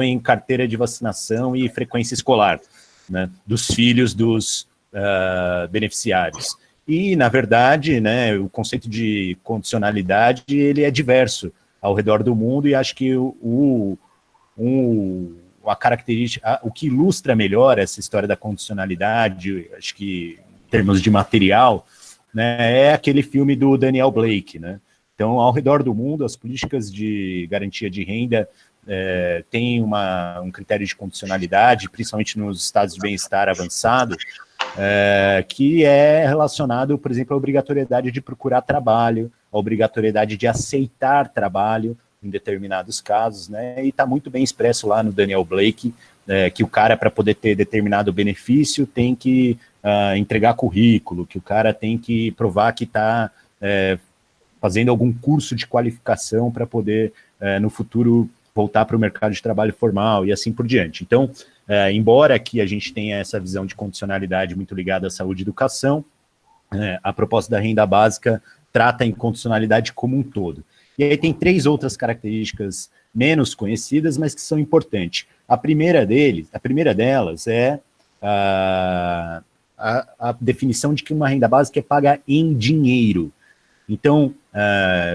em carteira de vacinação e frequência escolar, né, dos filhos dos beneficiários. E, na verdade, né, o conceito de condicionalidade ele é diverso ao redor do mundo, e acho que a característica, o que ilustra melhor essa história da condicionalidade, acho que em termos de material, né, é aquele filme do Daniel Blake, né? Então, ao redor do mundo, as políticas de garantia de renda têm um critério de condicionalidade, principalmente nos estados de bem-estar avançado, que é relacionado, por exemplo, à obrigatoriedade de procurar trabalho, à obrigatoriedade de aceitar trabalho em determinados casos, né? E está muito bem expresso lá no Daniel Blake, que o cara, para poder ter determinado benefício, tem que entregar currículo, que o cara tem que provar que está fazendo algum curso de qualificação para poder, no futuro, voltar para o mercado de trabalho formal e assim por diante. Então, embora aqui a gente tenha essa visão de condicionalidade muito ligada à saúde e educação, a proposta da renda básica trata a incondicionalidade como um todo. E aí tem 3 outras características menos conhecidas, mas que são importantes. A primeira delas é a definição de que uma renda básica é paga em dinheiro. Então,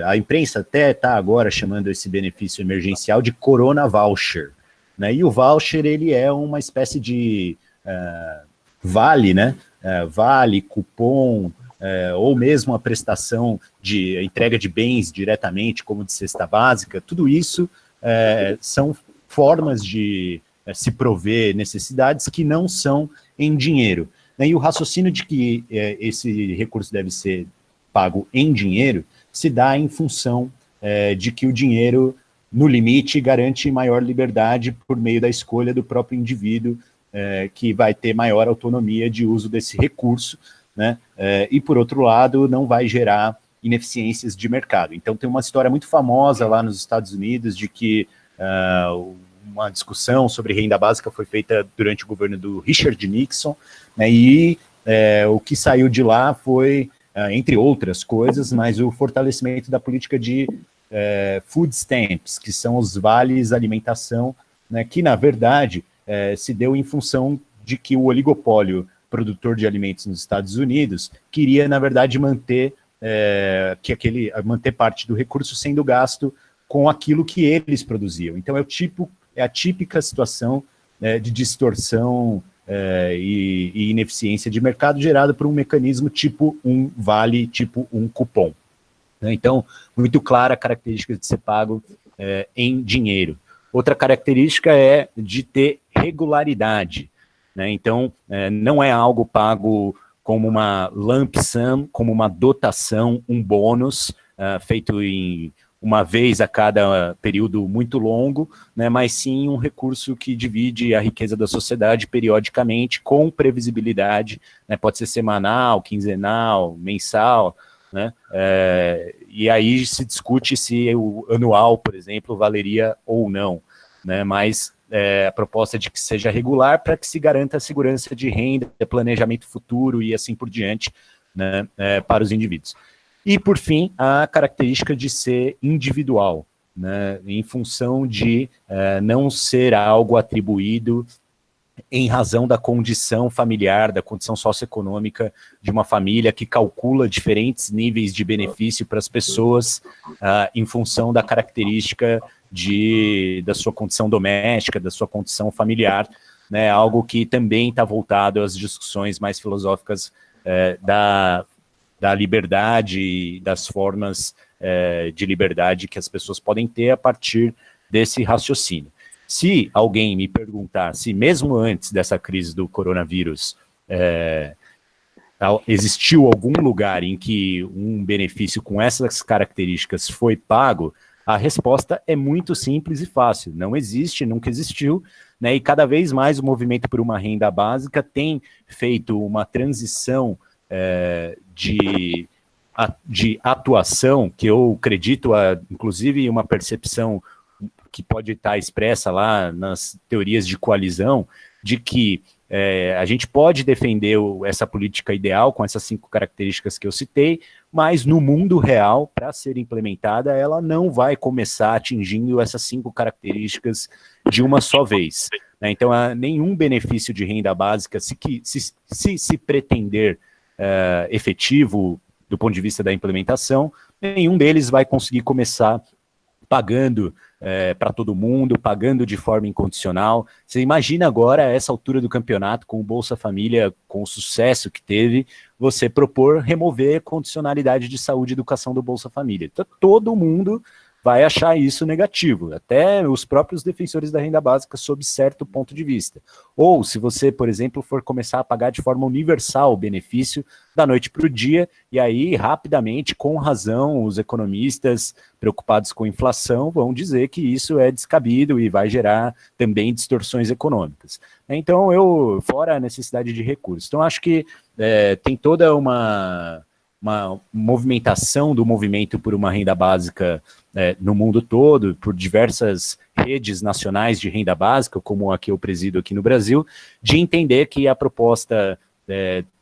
a imprensa até está agora chamando esse benefício emergencial de Corona Voucher, né? E o voucher, ele é uma espécie de vale, né? Vale, cupom, ou mesmo a prestação de entrega de bens diretamente, como de cesta básica. Tudo isso são formas de se prover necessidades que não são em dinheiro, né? E o raciocínio de que esse recurso deve ser pago em dinheiro se dá em função de que o dinheiro, no limite, garante maior liberdade por meio da escolha do próprio indivíduo, que vai ter maior autonomia de uso desse recurso, né? E, por outro lado, não vai gerar ineficiências de mercado. Então, tem uma história muito famosa lá nos Estados Unidos de que uma discussão sobre renda básica foi feita durante o governo do Richard Nixon, né? E o que saiu de lá foi, entre outras coisas, mas o fortalecimento da política de food stamps, que são os vales alimentação, né, que, na verdade, se deu em função de que o oligopólio produtor de alimentos nos Estados Unidos queria, na verdade, manter parte do recurso sendo gasto com aquilo que eles produziam. Então, é a típica situação de distorção e ineficiência de mercado gerada por um mecanismo tipo um vale, tipo um cupom. Então, muito clara a característica de ser pago em dinheiro. Outra característica é de ter regularidade, né? Então, não é algo pago como uma lump sum, como uma dotação, um bônus, feito em uma vez a cada período muito longo, né, mas sim um recurso que divide a riqueza da sociedade periodicamente, com previsibilidade, né, pode ser semanal, quinzenal, mensal, né, e aí se discute se o anual, por exemplo, valeria ou não, né, mas a proposta é de que seja regular para que se garanta a segurança de renda, planejamento futuro e assim por diante, né, para os indivíduos. E, por fim, a característica de ser individual, né, em função de não ser algo atribuído em razão da condição familiar, da condição socioeconômica de uma família que calcula diferentes níveis de benefício para as pessoas em função da característica da sua condição doméstica, da sua condição familiar, né, algo que também está voltado às discussões mais filosóficas da liberdade e das formas de liberdade que as pessoas podem ter a partir desse raciocínio. Se alguém me perguntar se mesmo antes dessa crise do coronavírus existiu algum lugar em que um benefício com essas características foi pago, a resposta é muito simples e fácil. Não existe, nunca existiu, né? E cada vez mais o movimento por uma renda básica tem feito uma transição de atuação, que eu acredito, inclusive, uma percepção que pode estar expressa lá nas teorias de coalizão, de que a gente pode defender essa política ideal com essas 5 características que eu citei, mas no mundo real, para ser implementada, ela não vai começar atingindo essas 5 características de uma só vez. Né? Então, nenhum benefício de renda básica, se pretender efetivo do ponto de vista da implementação, nenhum deles vai conseguir começar pagando para todo mundo, pagando de forma incondicional. Você imagina agora, a essa altura do campeonato, com o Bolsa Família, com o sucesso que teve, você propor remover a condicionalidade de saúde e educação do Bolsa Família. Então, todo mundo vai achar isso negativo, até os próprios defensores da renda básica, sob certo ponto de vista. Ou, se você, por exemplo, for começar a pagar de forma universal o benefício da noite para o dia, e aí, rapidamente, com razão, os economistas preocupados com a inflação vão dizer que isso é descabido e vai gerar também distorções econômicas. Então, fora a necessidade de recursos. Então, acho que tem toda uma movimentação do movimento por uma renda básica no mundo todo, por diversas redes nacionais de renda básica, como a que eu presido aqui no Brasil, de entender que a proposta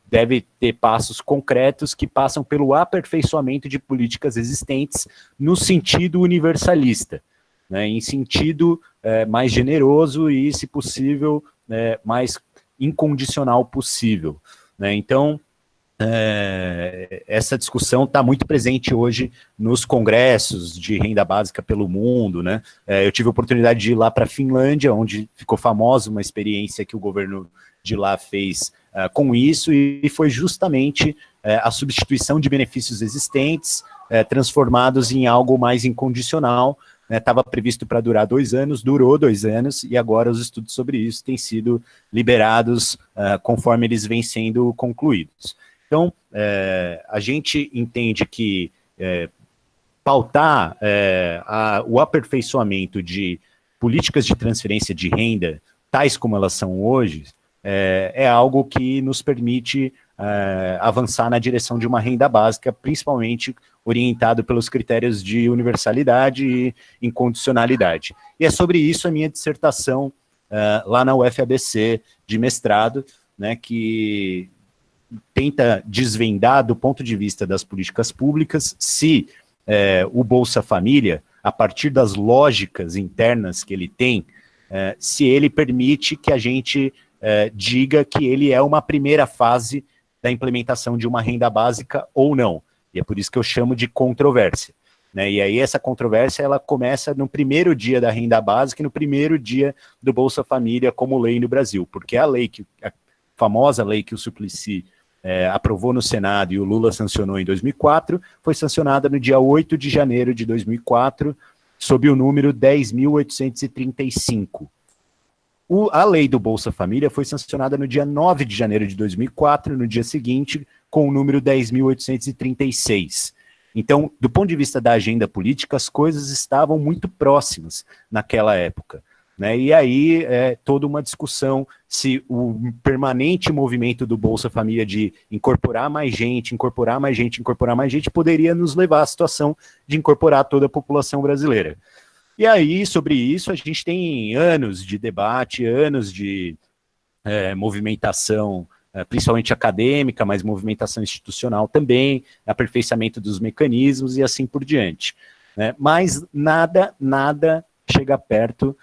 deve ter passos concretos que passam pelo aperfeiçoamento de políticas existentes no sentido universalista, né, em sentido mais generoso e, se possível, mais incondicional possível. Né? Então, essa discussão está muito presente hoje nos congressos de renda básica pelo mundo, né? Eu tive a oportunidade de ir lá para a Finlândia, onde ficou famosa uma experiência que o governo de lá fez com isso, e foi justamente a substituição de benefícios existentes transformados em algo mais incondicional. Estava previsto para durar 2 anos, durou 2 anos, e agora os estudos sobre isso têm sido liberados conforme eles vêm sendo concluídos. Então, a gente entende que pautar o aperfeiçoamento de políticas de transferência de renda, tais como elas são hoje, é algo que nos permite avançar na direção de uma renda básica, principalmente orientado pelos critérios de universalidade e incondicionalidade. E é sobre isso a minha dissertação lá na UFABC de mestrado, né, que tenta desvendar, do ponto de vista das políticas públicas, se o Bolsa Família, a partir das lógicas internas que ele tem, se ele permite que a gente diga que ele é uma primeira fase da implementação de uma renda básica ou não. E é por isso que eu chamo de controvérsia. Né? E aí essa controvérsia ela começa no primeiro dia da renda básica e no primeiro dia do Bolsa Família como lei no Brasil, porque a famosa lei que o Suplicy aprovou no Senado e o Lula sancionou em 2004, foi sancionada no dia 8 de janeiro de 2004, sob o número 10.835. A lei do Bolsa Família foi sancionada no dia 9 de janeiro de 2004, no dia seguinte, com o número 10.836. Então, do ponto de vista da agenda política, as coisas estavam muito próximas naquela época. Né? E aí toda uma discussão se o permanente movimento do Bolsa Família de incorporar mais gente, poderia nos levar à situação de incorporar toda a população brasileira. E aí, sobre isso, a gente tem anos de debate, anos de movimentação, principalmente acadêmica, mas movimentação institucional também, aperfeiçoamento dos mecanismos e assim por diante. Né? Mas nada chega perto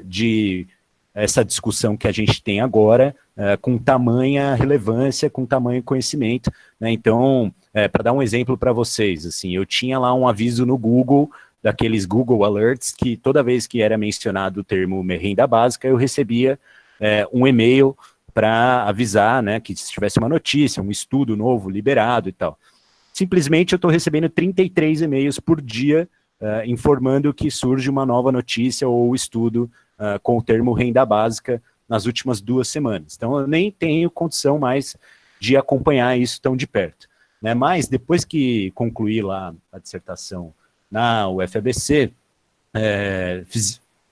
de essa discussão que a gente tem agora, com tamanha relevância, com tamanho conhecimento. Né? Então, para dar um exemplo para vocês, assim, eu tinha lá um aviso no Google, daqueles Google Alerts, que toda vez que era mencionado o termo renda básica, eu recebia um e-mail para avisar, né, que se tivesse uma notícia, um estudo novo liberado e tal. Simplesmente eu estou recebendo 33 e-mails por dia informando que surge uma nova notícia ou estudo com o termo renda básica nas últimas 2 semanas. Então eu nem tenho condição mais de acompanhar isso tão de perto. Né? Mas depois que concluí lá a dissertação na UFABC,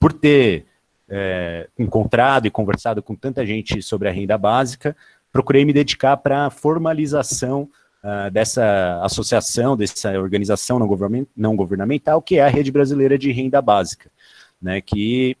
por ter encontrado e conversado com tanta gente sobre a renda básica, procurei me dedicar para a formalização dessa associação, dessa organização não governamental, que é a Rede Brasileira de Renda Básica. né, que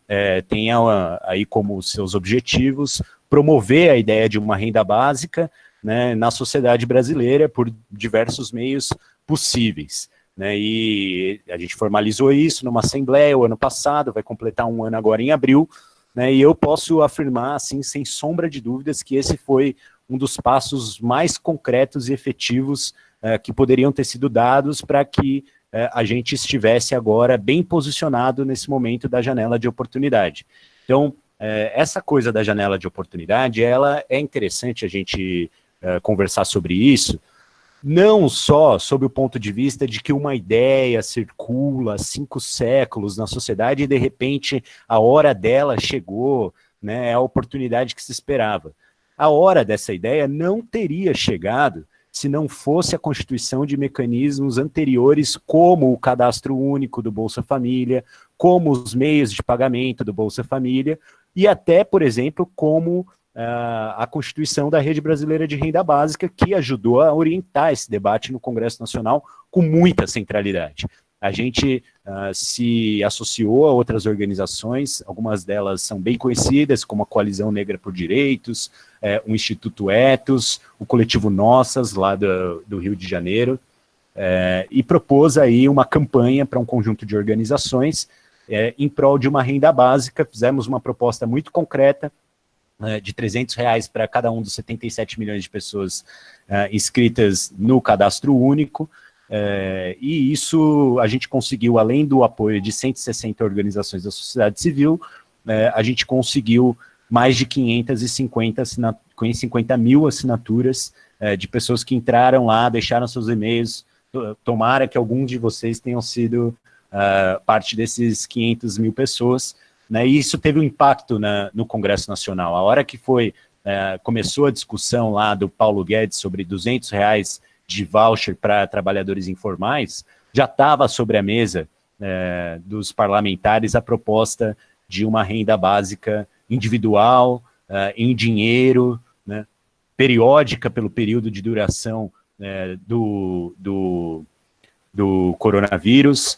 tenha aí como seus objetivos promover a ideia de uma renda básica, né, na sociedade brasileira por diversos meios possíveis. Né, e a gente formalizou isso numa assembleia o ano passado, vai completar um ano agora em abril, né, e eu posso afirmar, assim, sem sombra de dúvidas, que esse foi um dos passos mais concretos e efetivos que poderiam ter sido dados para que a gente estivesse agora bem posicionado nesse momento da janela de oportunidade. Então, essa coisa da janela de oportunidade, ela é interessante a gente conversar sobre isso, não só sob o ponto de vista de que uma ideia circula há 5 séculos na sociedade e, de repente, a hora dela chegou, né, é a oportunidade que se esperava. A hora dessa ideia não teria chegado se não fosse a constituição de mecanismos anteriores, como o cadastro único do Bolsa Família, como os meios de pagamento do Bolsa Família, e até, por exemplo, como a constituição da Rede Brasileira de Renda Básica, que ajudou a orientar esse debate no Congresso Nacional com muita centralidade. A gente se associou a outras organizações, algumas delas são bem conhecidas, como a Coalizão Negra por Direitos, o Instituto Ethos, o Coletivo Nossas, lá do Rio de Janeiro, e propôs aí uma campanha para um conjunto de organizações em prol de uma renda básica. Fizemos uma proposta muito concreta, de R$300 para cada um dos 77 milhões de pessoas inscritas no cadastro único, e isso a gente conseguiu, além do apoio de 160 organizações da sociedade civil, a gente conseguiu mais de 550 mil assinaturas de pessoas que entraram lá, deixaram seus e-mails. Tomara que alguns de vocês tenham sido parte desses 500 mil pessoas, né, e isso teve um impacto no Congresso Nacional. A hora que começou a discussão lá do Paulo Guedes sobre R$200 de voucher para trabalhadores informais, já estava sobre a mesa dos parlamentares a proposta de uma renda básica individual, em dinheiro, né, periódica pelo período de duração do coronavírus,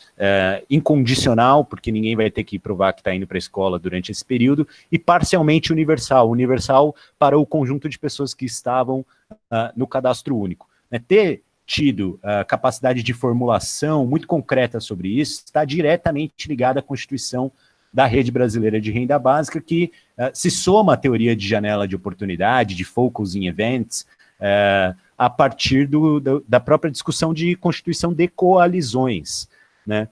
incondicional, porque ninguém vai ter que provar que está indo para a escola durante esse período, e parcialmente universal para o conjunto de pessoas que estavam no cadastro único. Ter tido capacidade de formulação muito concreta sobre isso está diretamente ligada à Constituição da Rede Brasileira de Renda Básica, que se soma à teoria de janela de oportunidade, de focusing events, a partir da própria discussão de constituição de coalizões, né?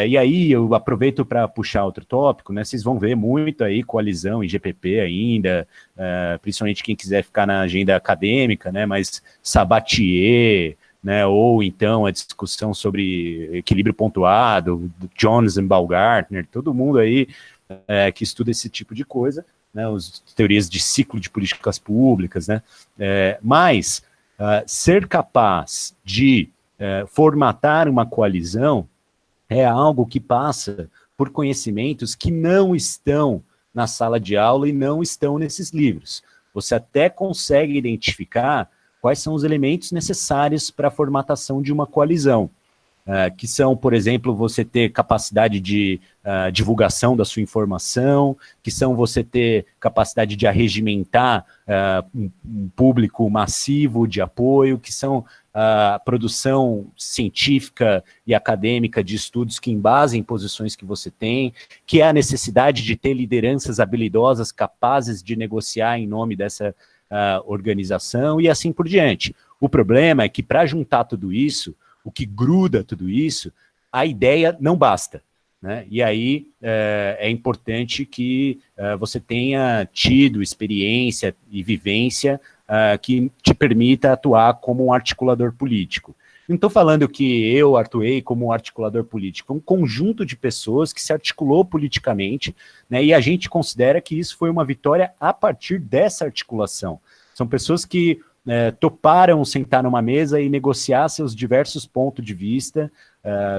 E aí eu aproveito para puxar outro tópico, né? Vocês vão ver muito aí coalizão em GPP ainda, principalmente quem quiser ficar na agenda acadêmica, né? Mas Sabatier, né? Ou então a discussão sobre equilíbrio pontuado, Jones e Baumgartner, todo mundo aí que estuda esse tipo de coisa, né? As teorias de ciclo de políticas públicas, né? Mas ser capaz de formatar uma coalizão é algo que passa por conhecimentos que não estão na sala de aula e não estão nesses livros. Você até consegue identificar quais são os elementos necessários para a formatação de uma coalizão, que são, por exemplo, você ter capacidade de divulgação da sua informação, que são você ter capacidade de arregimentar um público massivo de apoio, que são a produção científica e acadêmica de estudos que embasem posições que você tem, que é a necessidade de ter lideranças habilidosas capazes de negociar em nome dessa organização e assim por diante. O problema é que para juntar tudo isso, o que gruda tudo isso, a ideia não basta, né? E aí é importante que você tenha tido experiência e vivência que te permita atuar como um articulador político. Não estou falando que eu atuei como um articulador político, um conjunto de pessoas que se articulou politicamente, né, e a gente considera que isso foi uma vitória a partir dessa articulação. São pessoas que toparam sentar numa mesa e negociar seus diversos pontos de vista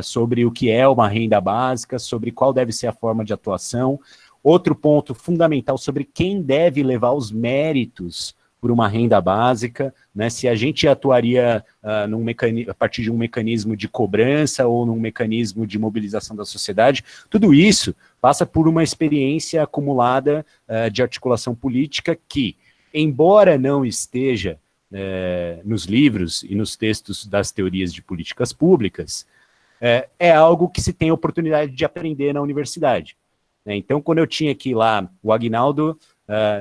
sobre o que é uma renda básica, sobre qual deve ser a forma de atuação. Outro ponto fundamental sobre quem deve levar os méritos por uma renda básica, né, se a gente atuaria a partir de um mecanismo de cobrança ou num mecanismo de mobilização da sociedade, tudo isso passa por uma experiência acumulada de articulação política que, embora não esteja nos livros e nos textos das teorias de políticas públicas, é algo que se tem a oportunidade de aprender na universidade. Então, quando eu tinha que ir lá, o Aguinaldo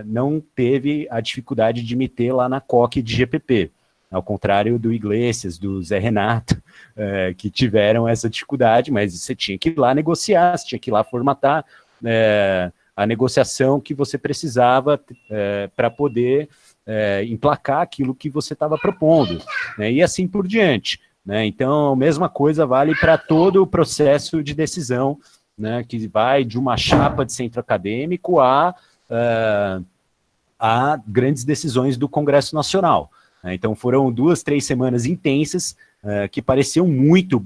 não teve a dificuldade de me ter lá na COC de GPP, ao contrário do Iglesias, do Zé Renato, que tiveram essa dificuldade, mas você tinha que ir lá negociar, você tinha que ir lá formatar a negociação que você precisava para poder emplacar aquilo que você estava propondo, né, e assim por diante. Né? Então, a mesma coisa vale para todo o processo de decisão, né, que vai de uma chapa de centro acadêmico a grandes decisões do Congresso Nacional. Né? Então, foram 2-3 semanas intensas que pareciam muito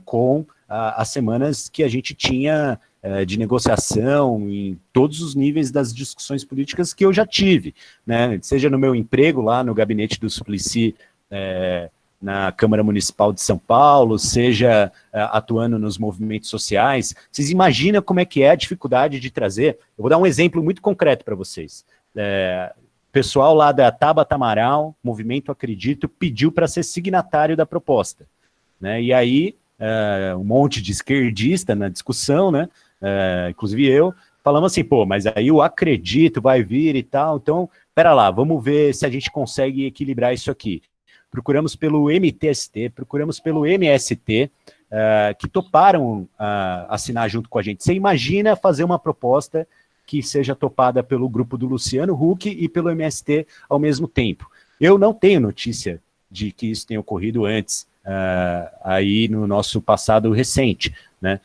com as semanas que a gente tinha de negociação em todos os níveis das discussões políticas que eu já tive, né? Seja no meu emprego lá no gabinete do Suplicy, na Câmara Municipal de São Paulo, seja atuando nos movimentos sociais. Vocês imaginam como é que é a dificuldade de trazer? Eu vou dar um exemplo muito concreto para vocês. Pessoal lá da Tabata Amaral, Movimento Acredito, pediu para ser signatário da proposta. Né? E aí, um monte de esquerdista na discussão, né? Inclusive eu, falamos assim, pô, mas aí o Acredito vai vir e tal, então, pera lá, vamos ver se a gente consegue equilibrar isso aqui. Procuramos pelo MTST, procuramos pelo MST, que toparam assinar junto com a gente. Você imagina fazer uma proposta que seja topada pelo grupo do Luciano Huck e pelo MST ao mesmo tempo. Eu não tenho notícia de que isso tenha ocorrido antes, aí no nosso passado recente. Né?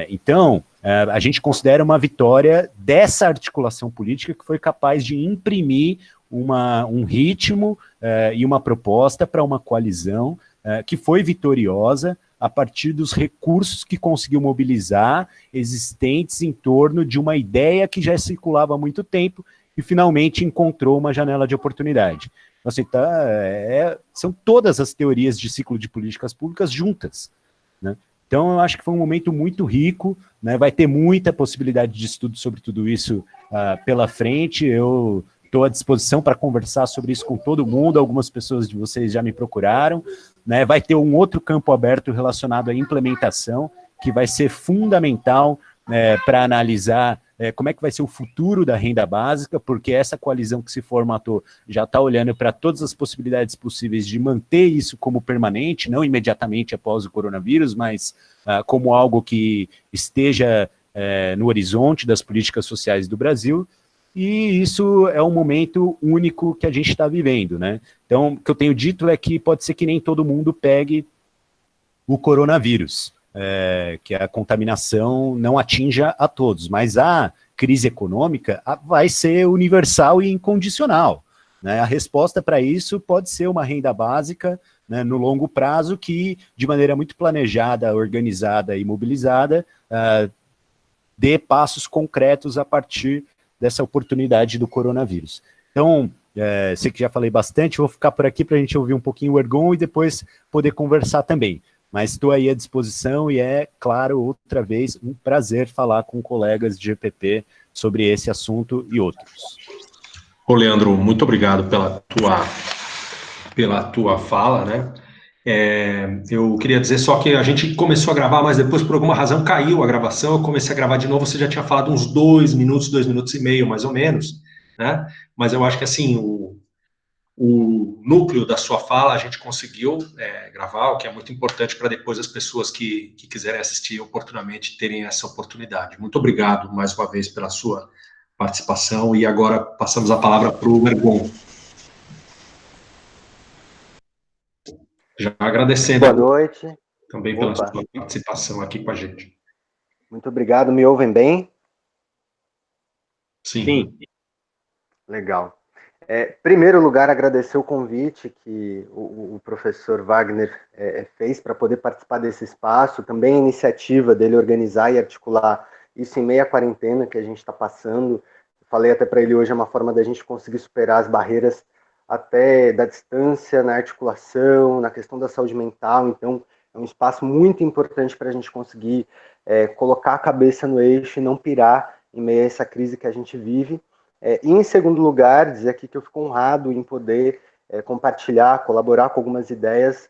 Então, a gente considera uma vitória dessa articulação política que foi capaz de imprimir um ritmo e uma proposta para uma coalizão que foi vitoriosa a partir dos recursos que conseguiu mobilizar existentes em torno de uma ideia que já circulava há muito tempo e finalmente encontrou uma janela de oportunidade. Então, assim, são todas as teorias de ciclo de políticas públicas juntas, né? Então, eu acho que foi um momento muito rico, né? Vai ter muita possibilidade de estudo sobre tudo isso pela frente. Eu estou à disposição para conversar sobre isso com todo mundo, algumas pessoas de vocês já me procuraram, né? Vai ter um outro campo aberto relacionado à implementação, que vai ser fundamental para analisar como é que vai ser o futuro da renda básica, porque essa coalizão que se formatou já está olhando para todas as possibilidades possíveis de manter isso como permanente, não imediatamente após o coronavírus, mas como algo que esteja no horizonte das políticas sociais do Brasil. E isso é um momento único que a gente está vivendo, né? Então, o que eu tenho dito é que pode ser que nem todo mundo pegue o coronavírus, que a contaminação não atinja a todos, mas a crise econômica vai ser universal e incondicional. Né? A resposta para isso pode ser uma renda básica, né, no longo prazo, que, de maneira muito planejada, organizada e mobilizada, dê passos concretos a partir dessa oportunidade do coronavírus. Então, sei que já falei bastante, vou ficar por aqui para a gente ouvir um pouquinho o Ergon e depois poder conversar também. Mas estou aí à disposição e claro, outra vez, um prazer falar com colegas de GPP sobre esse assunto e outros. Ô, Leandro, muito obrigado pela tua fala, né? Eu queria dizer só que a gente começou a gravar, mas depois, por alguma razão, caiu a gravação, eu comecei a gravar de novo, você já tinha falado uns 2 minutos e meio, mais ou menos, né? Mas eu acho que, assim, o núcleo da sua fala a gente conseguiu gravar, o que é muito importante para depois as pessoas que quiserem assistir oportunamente terem essa oportunidade. Muito obrigado, mais uma vez, pela sua participação, e agora passamos a palavra para o Ergon. Já agradecendo. Boa noite. Também pela sua participação aqui com a gente. Muito obrigado. Me ouvem bem? Sim. Legal. Primeiro lugar, agradecer o convite que o professor Wagner fez para poder participar desse espaço, também a iniciativa dele organizar e articular isso em meio à quarentena que a gente está passando. Falei até para ele hoje, é uma forma da gente conseguir superar as barreiras até da distância, na articulação, na questão da saúde mental. Então, é um espaço muito importante para a gente conseguir colocar a cabeça no eixo e não pirar em meio a essa crise que a gente vive. E, em segundo lugar, dizer aqui que eu fico honrado em poder compartilhar, colaborar com algumas ideias,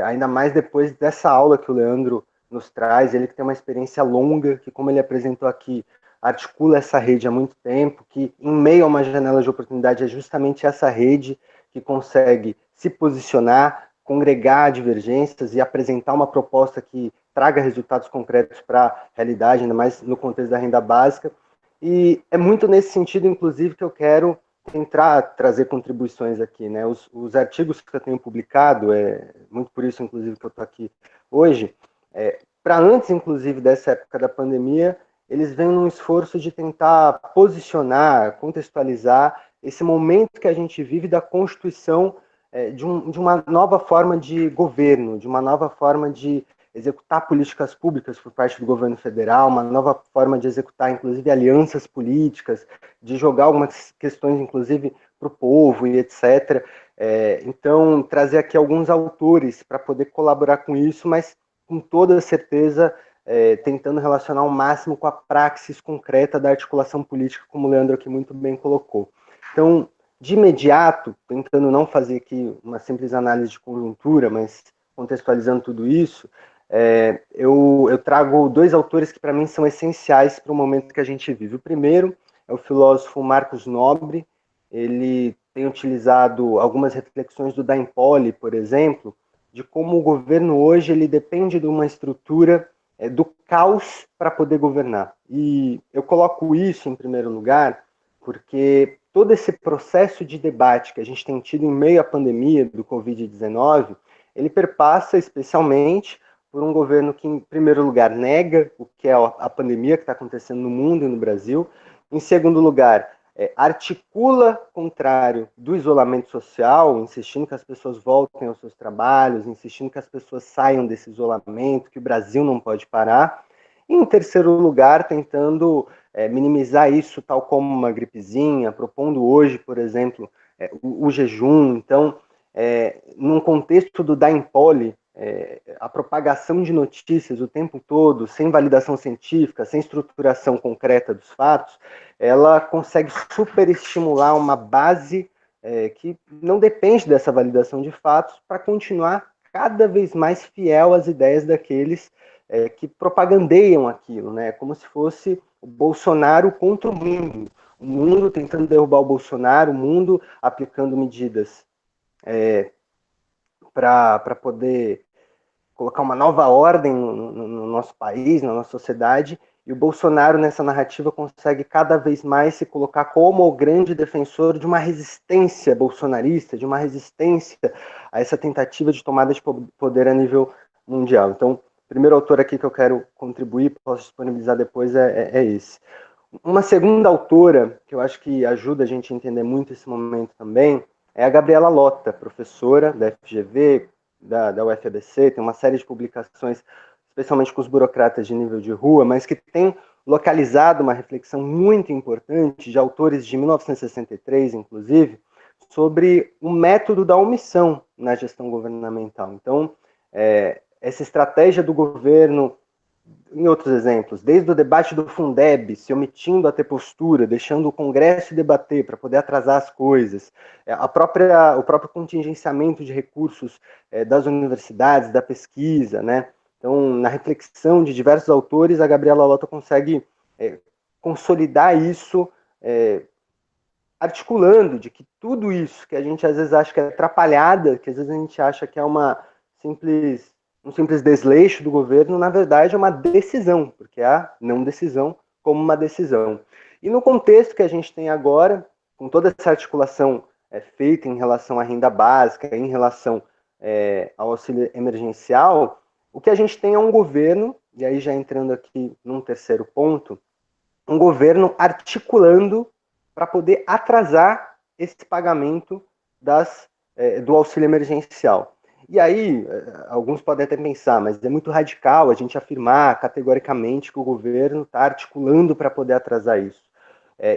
ainda mais depois dessa aula que o Leandro nos traz, ele que tem uma experiência longa, que, como ele apresentou aqui, articula essa rede há muito tempo, que em meio a uma janela de oportunidade é justamente essa rede que consegue se posicionar, congregar divergências e apresentar uma proposta que traga resultados concretos para a realidade, ainda mais no contexto da renda básica. E é muito nesse sentido, inclusive, que eu quero tentar trazer contribuições aqui, né? Os artigos que eu tenho publicado, muito por isso, inclusive, que eu estou aqui hoje, para antes, inclusive, dessa época da pandemia, eles vêm num esforço de tentar posicionar, contextualizar esse momento que a gente vive da constituição de uma nova forma de governo, de uma nova forma de executar políticas públicas por parte do governo federal, uma nova forma de executar, inclusive, alianças políticas, de jogar algumas questões, inclusive, para o povo e etc. Então, trazer aqui alguns autores para poder colaborar com isso, mas com toda certeza tentando relacionar ao máximo com a praxis concreta da articulação política, como o Leandro aqui muito bem colocou. Então, de imediato, tentando não fazer aqui uma simples análise de conjuntura, mas contextualizando tudo isso, eu trago dois autores que para mim são essenciais para o momento que a gente vive. O primeiro é o filósofo Marcos Nobre. Ele tem utilizado algumas reflexões do Dain Poli, por exemplo, de como o governo hoje ele depende de uma estrutura do caos para poder governar. E eu coloco isso em primeiro lugar porque todo esse processo de debate que a gente tem tido em meio à pandemia do Covid-19, ele perpassa especialmente por um governo que, em primeiro lugar, nega o que é a pandemia que está acontecendo no mundo e no Brasil. Em segundo lugar, articula contrário do isolamento social, insistindo que as pessoas voltem aos seus trabalhos, insistindo que as pessoas saiam desse isolamento, que o Brasil não pode parar. E, em terceiro lugar, tentando minimizar isso tal como uma gripezinha, propondo hoje, por exemplo, o jejum. Então, num contexto do Dain Poli, a propagação de notícias o tempo todo, sem validação científica, sem estruturação concreta dos fatos, ela consegue superestimular uma base que não depende dessa validação de fatos para continuar cada vez mais fiel às ideias daqueles que propagandeiam aquilo, né? Como se fosse o Bolsonaro contra o mundo tentando derrubar o Bolsonaro, o mundo aplicando medidas para poder colocar uma nova ordem no nosso país, na nossa sociedade, e o Bolsonaro, nessa narrativa, consegue cada vez mais se colocar como o grande defensor de uma resistência bolsonarista, de uma resistência a essa tentativa de tomada de poder a nível mundial. Então, o primeiro autor aqui que eu quero contribuir, posso disponibilizar depois, é esse. Uma segunda autora, que eu acho que ajuda a gente a entender muito esse momento também, é a Gabriela Lota, professora da FGV, da UFABC, tem uma série de publicações, especialmente com os burocratas de nível de rua, mas que tem localizado uma reflexão muito importante de autores de 1963, inclusive, sobre o método da omissão na gestão governamental. Então, essa estratégia do governo, em outros exemplos, desde o debate do Fundeb, se omitindo a ter postura, deixando o Congresso debater para poder atrasar as coisas, o próprio contingenciamento de recursos das universidades, da pesquisa, né? Então, na reflexão de diversos autores, a Gabriela Lota consegue consolidar isso, articulando de que tudo isso que a gente às vezes acha que é atrapalhada, que às vezes a gente acha que é um simples desleixo do governo, na verdade é uma decisão, porque a não decisão como uma decisão. E no contexto que a gente tem agora, com toda essa articulação feita em relação à renda básica, em relação ao auxílio emergencial, o que a gente tem é um governo, e aí já entrando aqui num terceiro ponto, um governo articulando para poder atrasar esse pagamento do auxílio emergencial. E aí, alguns podem até pensar, mas é muito radical a gente afirmar categoricamente que o governo está articulando para poder atrasar isso.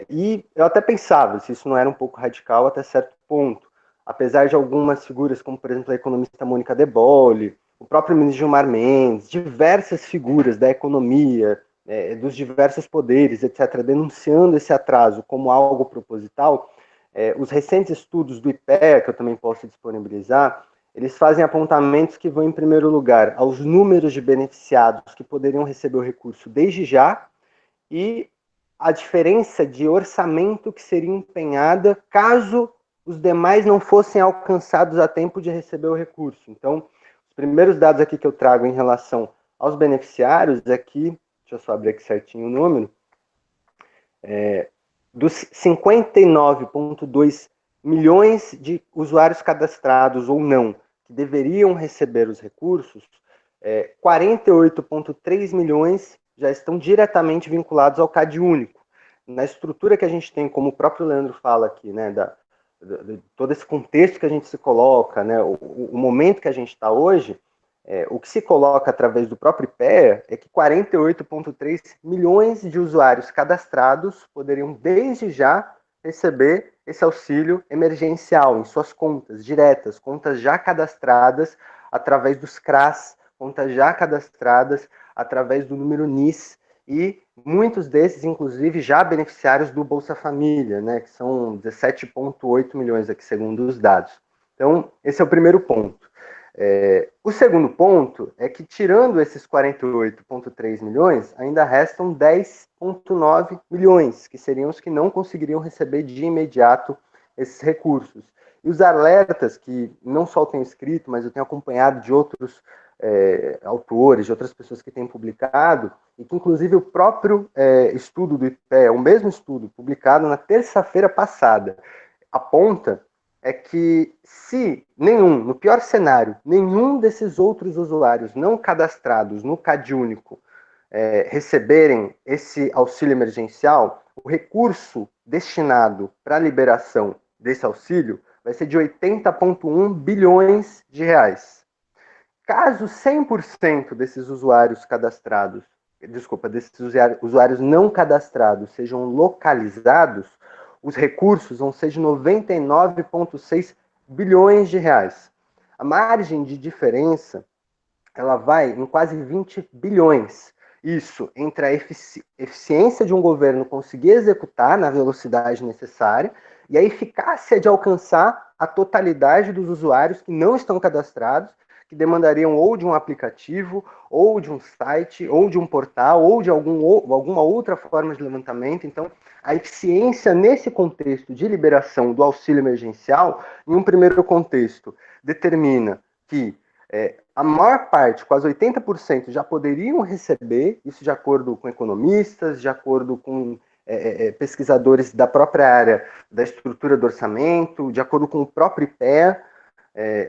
E eu até pensava se isso não era um pouco radical até certo ponto. apesar de algumas figuras, como por exemplo a economista Mônica De Bolle, o próprio ministro Gilmar Mendes, diversas figuras da economia, dos diversos poderes, etc., denunciando esse atraso como algo proposital, os recentes estudos do IPEA, que eu também posso disponibilizar, eles fazem apontamentos que vão, em primeiro lugar, aos números de beneficiados que poderiam receber o recurso desde já e a diferença de orçamento que seria empenhada caso os demais não fossem alcançados a tempo de receber o recurso. Então, os primeiros dados aqui que eu trago em relação aos beneficiários é que, deixa eu só abrir aqui certinho o número, dos 59,2 milhões de usuários cadastrados ou não, que deveriam receber os recursos, 48,3 milhões já estão diretamente vinculados ao CAD único. Na estrutura que a gente tem, como o próprio Leandro fala aqui, né, de todo esse contexto que a gente se coloca, né, o momento que a gente está hoje, o que se coloca através do próprio IPEA é que 48,3 milhões de usuários cadastrados poderiam desde já receber esse auxílio emergencial em suas contas diretas, contas já cadastradas através dos CRAS, contas já cadastradas através do número NIS, e muitos desses, inclusive, já beneficiários do Bolsa Família, né, que são 17,8 milhões aqui, segundo os dados. Então, esse é o primeiro ponto. O segundo ponto é que, tirando esses 48,3 milhões, ainda restam 10,9 milhões, que seriam os que não conseguiriam receber de imediato esses recursos. E os alertas, que não só eu tenho escrito, mas eu tenho acompanhado de outros autores, de outras pessoas que têm publicado, e que inclusive o próprio estudo do IPEA, o mesmo estudo publicado na terça-feira passada, aponta que se no pior cenário, nenhum desses outros usuários não cadastrados no CAD único receberem esse auxílio emergencial, o recurso destinado para a liberação desse auxílio vai ser de 80,1 bilhões de reais. Caso 100% desses usuários cadastrados, desses usuários não cadastrados sejam localizados, os recursos vão ser de 99,6 bilhões de reais. A margem de diferença, ela vai em quase 20 bilhões. Isso entre a eficiência de um governo conseguir executar na velocidade necessária e a eficácia de alcançar a totalidade dos usuários que não estão cadastrados, que demandariam ou de um aplicativo, ou de um site, ou de um portal, ou de alguma outra forma de levantamento. Então, a eficiência nesse contexto de liberação do auxílio emergencial, em um primeiro contexto, determina que a maior parte, quase 80%, já poderiam receber, isso de acordo com economistas, de acordo com pesquisadores da própria área da estrutura do orçamento, de acordo com o próprio IPEA,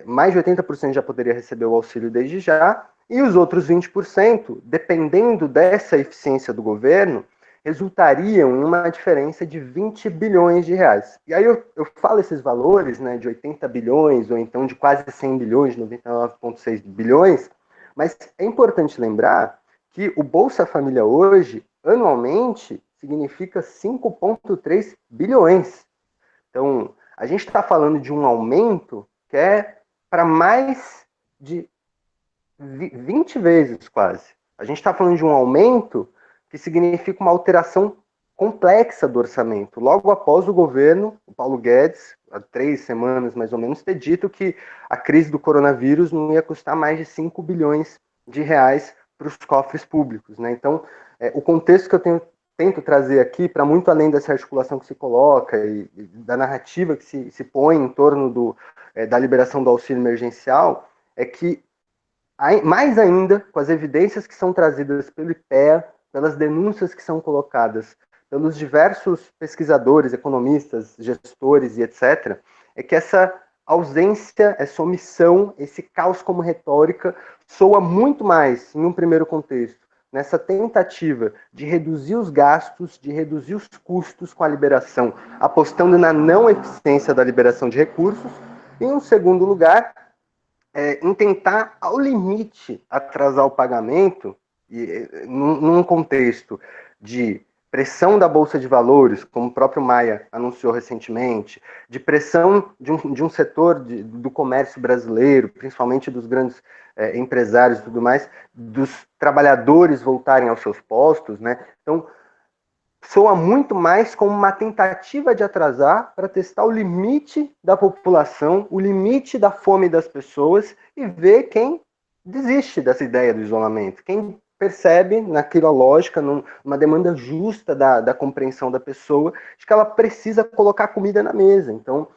mais de 80% já poderia receber o auxílio desde já, e os outros 20%, dependendo dessa eficiência do governo, resultariam em uma diferença de 20 bilhões de reais. E aí eu falo esses valores, né, de 80 bilhões, ou então de quase 100 bilhões, 99,6 bilhões, mas é importante lembrar que o Bolsa Família hoje, anualmente, significa 5,3 bilhões. Então, a gente está falando de um aumento que é para mais de 20 vezes quase. A gente está falando de um aumento que significa uma alteração complexa do orçamento. Logo após o governo, o Paulo Guedes, há 3 semanas mais ou menos, ter dito que a crise do coronavírus não ia custar mais de 5 bilhões de reais para os cofres públicos, né? Então, o contexto que eu tento trazer aqui, para muito além dessa articulação que se coloca e da narrativa que se põe em torno da liberação do auxílio emergencial, é que, mais ainda, com as evidências que são trazidas pelo IPEA, pelas denúncias que são colocadas pelos diversos pesquisadores, economistas, gestores e etc., é que essa ausência, essa omissão, esse caos como retórica soa muito mais, em um primeiro contexto, nessa tentativa de reduzir os gastos, de reduzir os custos com a liberação, apostando na não eficiência da liberação de recursos, e, em um segundo lugar, em tentar, ao limite, atrasar o pagamento, num contexto de pressão da Bolsa de Valores, como o próprio Maia anunciou recentemente, de pressão de um setor do comércio brasileiro, principalmente dos grandes empresários e tudo mais, dos trabalhadores voltarem aos seus postos, né? Então, soa muito mais como uma tentativa de atrasar para testar o limite da população, o limite da fome das pessoas e ver quem desiste dessa ideia do isolamento, quem percebe naquela lógica, numa demanda justa da compreensão da pessoa, de que ela precisa colocar comida na mesa. Então,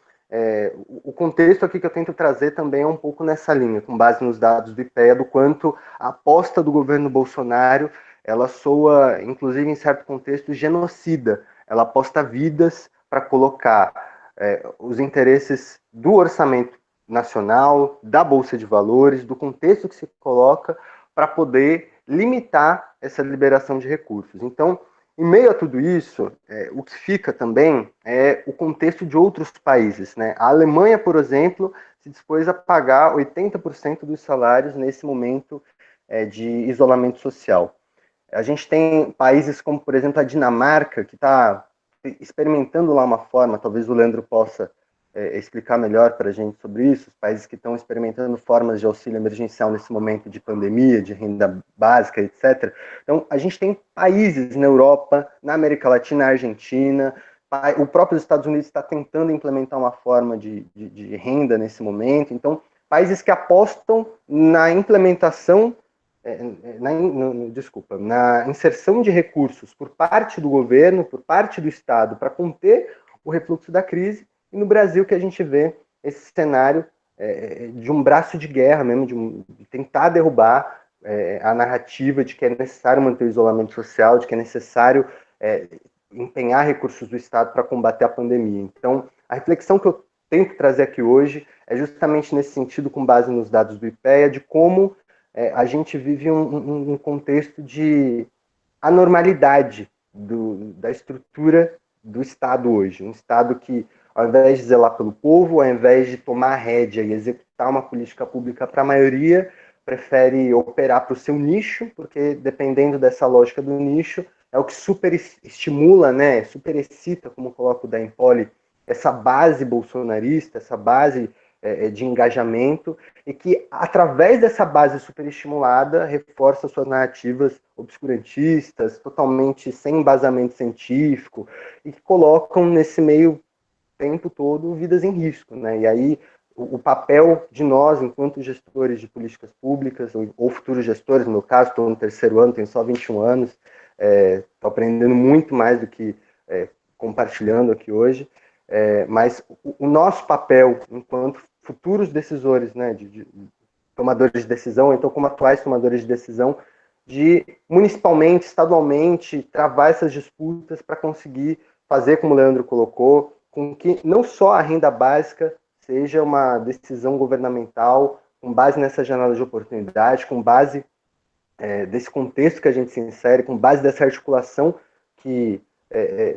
o contexto aqui que eu tento trazer também é um pouco nessa linha, com base nos dados do IPEA, do quanto a aposta do governo Bolsonaro ela soa, inclusive em certo contexto, genocida. Ela aposta vidas para colocar os interesses do orçamento nacional, da Bolsa de Valores, do contexto que se coloca, para poder limitar essa liberação de recursos. Então, em meio a tudo isso, o que fica também é o contexto de outros países, né? A Alemanha, por exemplo, se dispôs a pagar 80% dos salários nesse momento de isolamento social. A gente tem países como, por exemplo, a Dinamarca, que está experimentando lá uma forma, talvez o Leandro possa explicar melhor para a gente sobre isso, os países que estão experimentando formas de auxílio emergencial nesse momento de pandemia, de renda básica, etc. Então, a gente tem países na Europa, na América Latina, na Argentina, o próprio Estados Unidos está tentando implementar uma forma de renda nesse momento. Então, países que apostam na implementação na inserção de recursos por parte do governo, por parte do Estado, para conter o refluxo da crise, e no Brasil que a gente vê esse cenário de um braço de guerra mesmo, de tentar derrubar a narrativa de que é necessário manter o isolamento social, de que é necessário empenhar recursos do Estado para combater a pandemia. Então, a reflexão que eu tento trazer aqui hoje é justamente nesse sentido, com base nos dados do IPEA, de como a gente vive um contexto de anormalidade da estrutura do Estado hoje. Um Estado que, ao invés de zelar pelo povo, ao invés de tomar a rédea e executar uma política pública para a maioria, prefere operar para o seu nicho, porque dependendo dessa lógica do nicho, é o que superestimula, né, superexcita, como coloca o Da Empoli, essa base bolsonarista, essa base de engajamento, e que, através dessa base superestimulada, reforça suas narrativas obscurantistas, totalmente sem embasamento científico, e que colocam nesse meio tempo todo vidas em risco, né? E aí o papel de nós, enquanto gestores de políticas públicas, ou futuros gestores, no meu caso, estou no terceiro ano, tenho só 21 anos, estou aprendendo muito mais do que compartilhando aqui hoje, mas o nosso papel enquanto futuros decisores, né, de tomadores de decisão, então como atuais tomadores de decisão, de municipalmente, estadualmente, travar essas disputas para conseguir fazer, como o Leandro colocou, com que não só a renda básica seja uma decisão governamental com base nessa janela de oportunidade, com base desse contexto que a gente se insere, com base dessa articulação que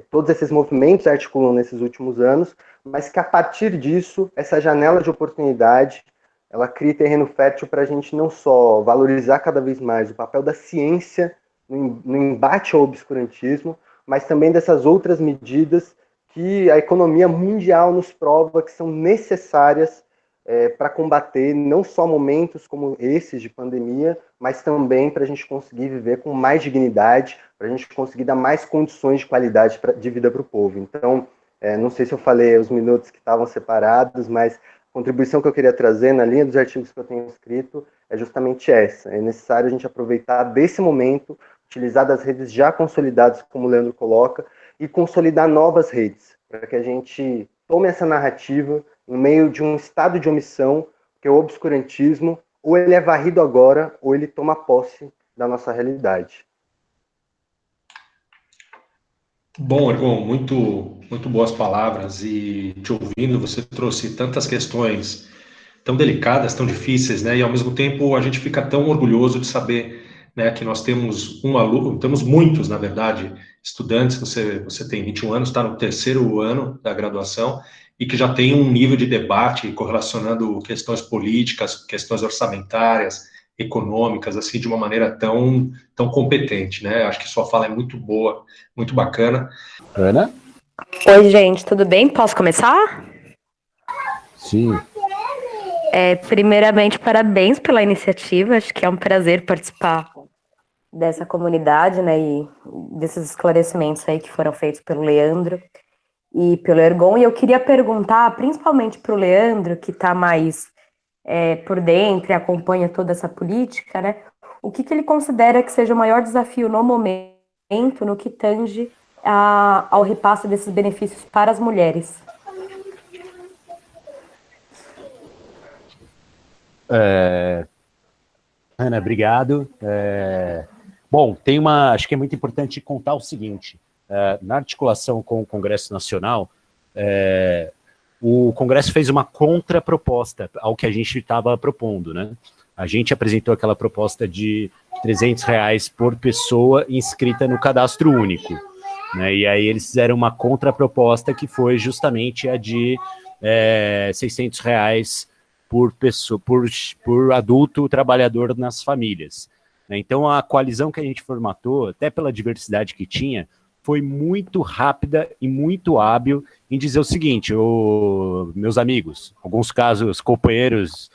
todos esses movimentos articulam nesses últimos anos, mas que a partir disso, essa janela de oportunidade, ela cria terreno fértil para a gente não só valorizar cada vez mais o papel da ciência no embate ao obscurantismo, mas também dessas outras medidas que a economia mundial nos prova que são necessárias para combater não só momentos como esses de pandemia, mas também para a gente conseguir viver com mais dignidade, para a gente conseguir dar mais condições de qualidade de vida para o povo. Então, não sei se eu falei os minutos que estavam separados, mas a contribuição que eu queria trazer na linha dos artigos que eu tenho escrito é justamente essa. É necessário a gente aproveitar desse momento, utilizar das redes já consolidadas, como o Leandro coloca, e consolidar novas redes, para que a gente tome essa narrativa no meio de um estado de omissão, que é o obscurantismo, ou ele é varrido agora, ou ele toma posse da nossa realidade. Bom, Ergon, muito boas palavras, e te ouvindo, você trouxe tantas questões tão delicadas, tão difíceis, né? E ao mesmo tempo a gente fica tão orgulhoso de saber, né, que nós temos um aluno, temos muitos, na verdade, estudantes. Você tem 21 anos, está no terceiro ano da graduação, e que já tem um nível de debate correlacionando questões políticas, questões orçamentárias, econômicas, assim, de uma maneira tão competente, né? Acho que sua fala é muito boa, muito bacana. Ana? Oi, gente, tudo bem? Posso começar? Sim. Primeiramente, parabéns pela iniciativa. Acho que é um prazer participar dessa comunidade, né, e desses esclarecimentos aí que foram feitos pelo Leandro e pelo Ergon. E eu queria perguntar, principalmente para o Leandro, que está mais por dentro e acompanha toda essa política, né, o que ele considera que seja o maior desafio no momento, no que tange ao repasse desses benefícios para as mulheres. Ana, obrigado. Bom, acho que é muito importante contar o seguinte, na articulação com o Congresso Nacional, o Congresso fez uma contraproposta ao que a gente estava propondo, né? A gente apresentou aquela proposta de R$300 por pessoa inscrita no cadastro único, né? E aí eles fizeram uma contraproposta que foi justamente a de R$600 por pessoa, por adulto trabalhador nas famílias. Então, a coalizão que a gente formatou, até pela diversidade que tinha, foi muito rápida e muito hábil em dizer o seguinte, meus amigos, alguns casos, companheiros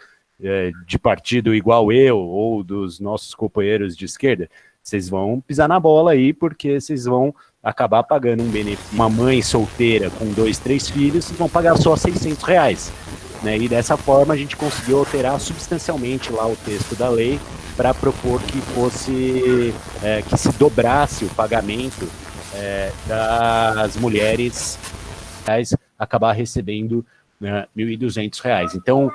de partido igual eu, ou dos nossos companheiros de esquerda, vocês vão pisar na bola aí, porque vocês vão acabar pagando uma mãe solteira com 2, 3 filhos, vão pagar só R$600. Né, e dessa forma a gente conseguiu alterar substancialmente lá o texto da lei para propor que que se dobrasse o pagamento das mulheres acabar recebendo R$1.200. Então,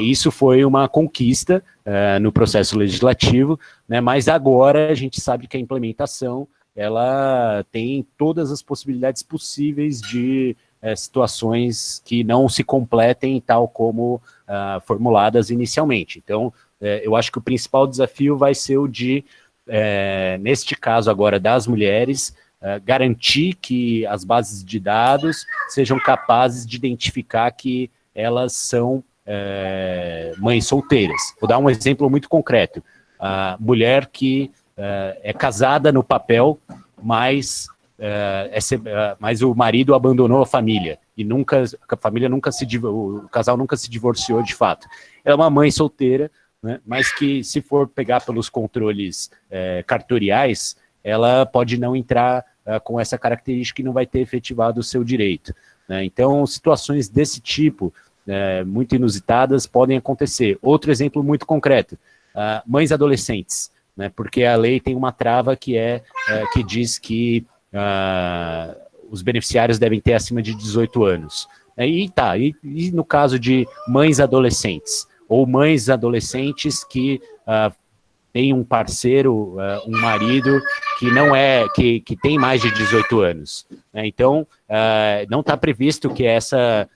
isso foi uma conquista no processo legislativo, né, mas agora a gente sabe que a implementação ela tem todas as possibilidades possíveis de situações que não se completem tal como formuladas inicialmente. Então, eu acho que o principal desafio vai ser o de, neste caso agora das mulheres, garantir que as bases de dados sejam capazes de identificar que elas são mães solteiras. Vou dar um exemplo muito concreto. A mulher que é casada no papel, mas o marido abandonou a família e o casal nunca se divorciou de fato. Ela é uma mãe solteira, né, mas que se for pegar pelos controles cartoriais, ela pode não entrar com essa característica e não vai ter efetivado o seu direito. Né? Então, situações desse tipo, muito inusitadas, podem acontecer. Outro exemplo muito concreto, mães adolescentes, né, porque a lei tem uma trava que diz que os beneficiários devem ter acima de 18 anos. E no caso de mães adolescentes, ou mães adolescentes que têm um parceiro, um marido que que tem mais de 18 anos. Né? Então, não está previsto que essa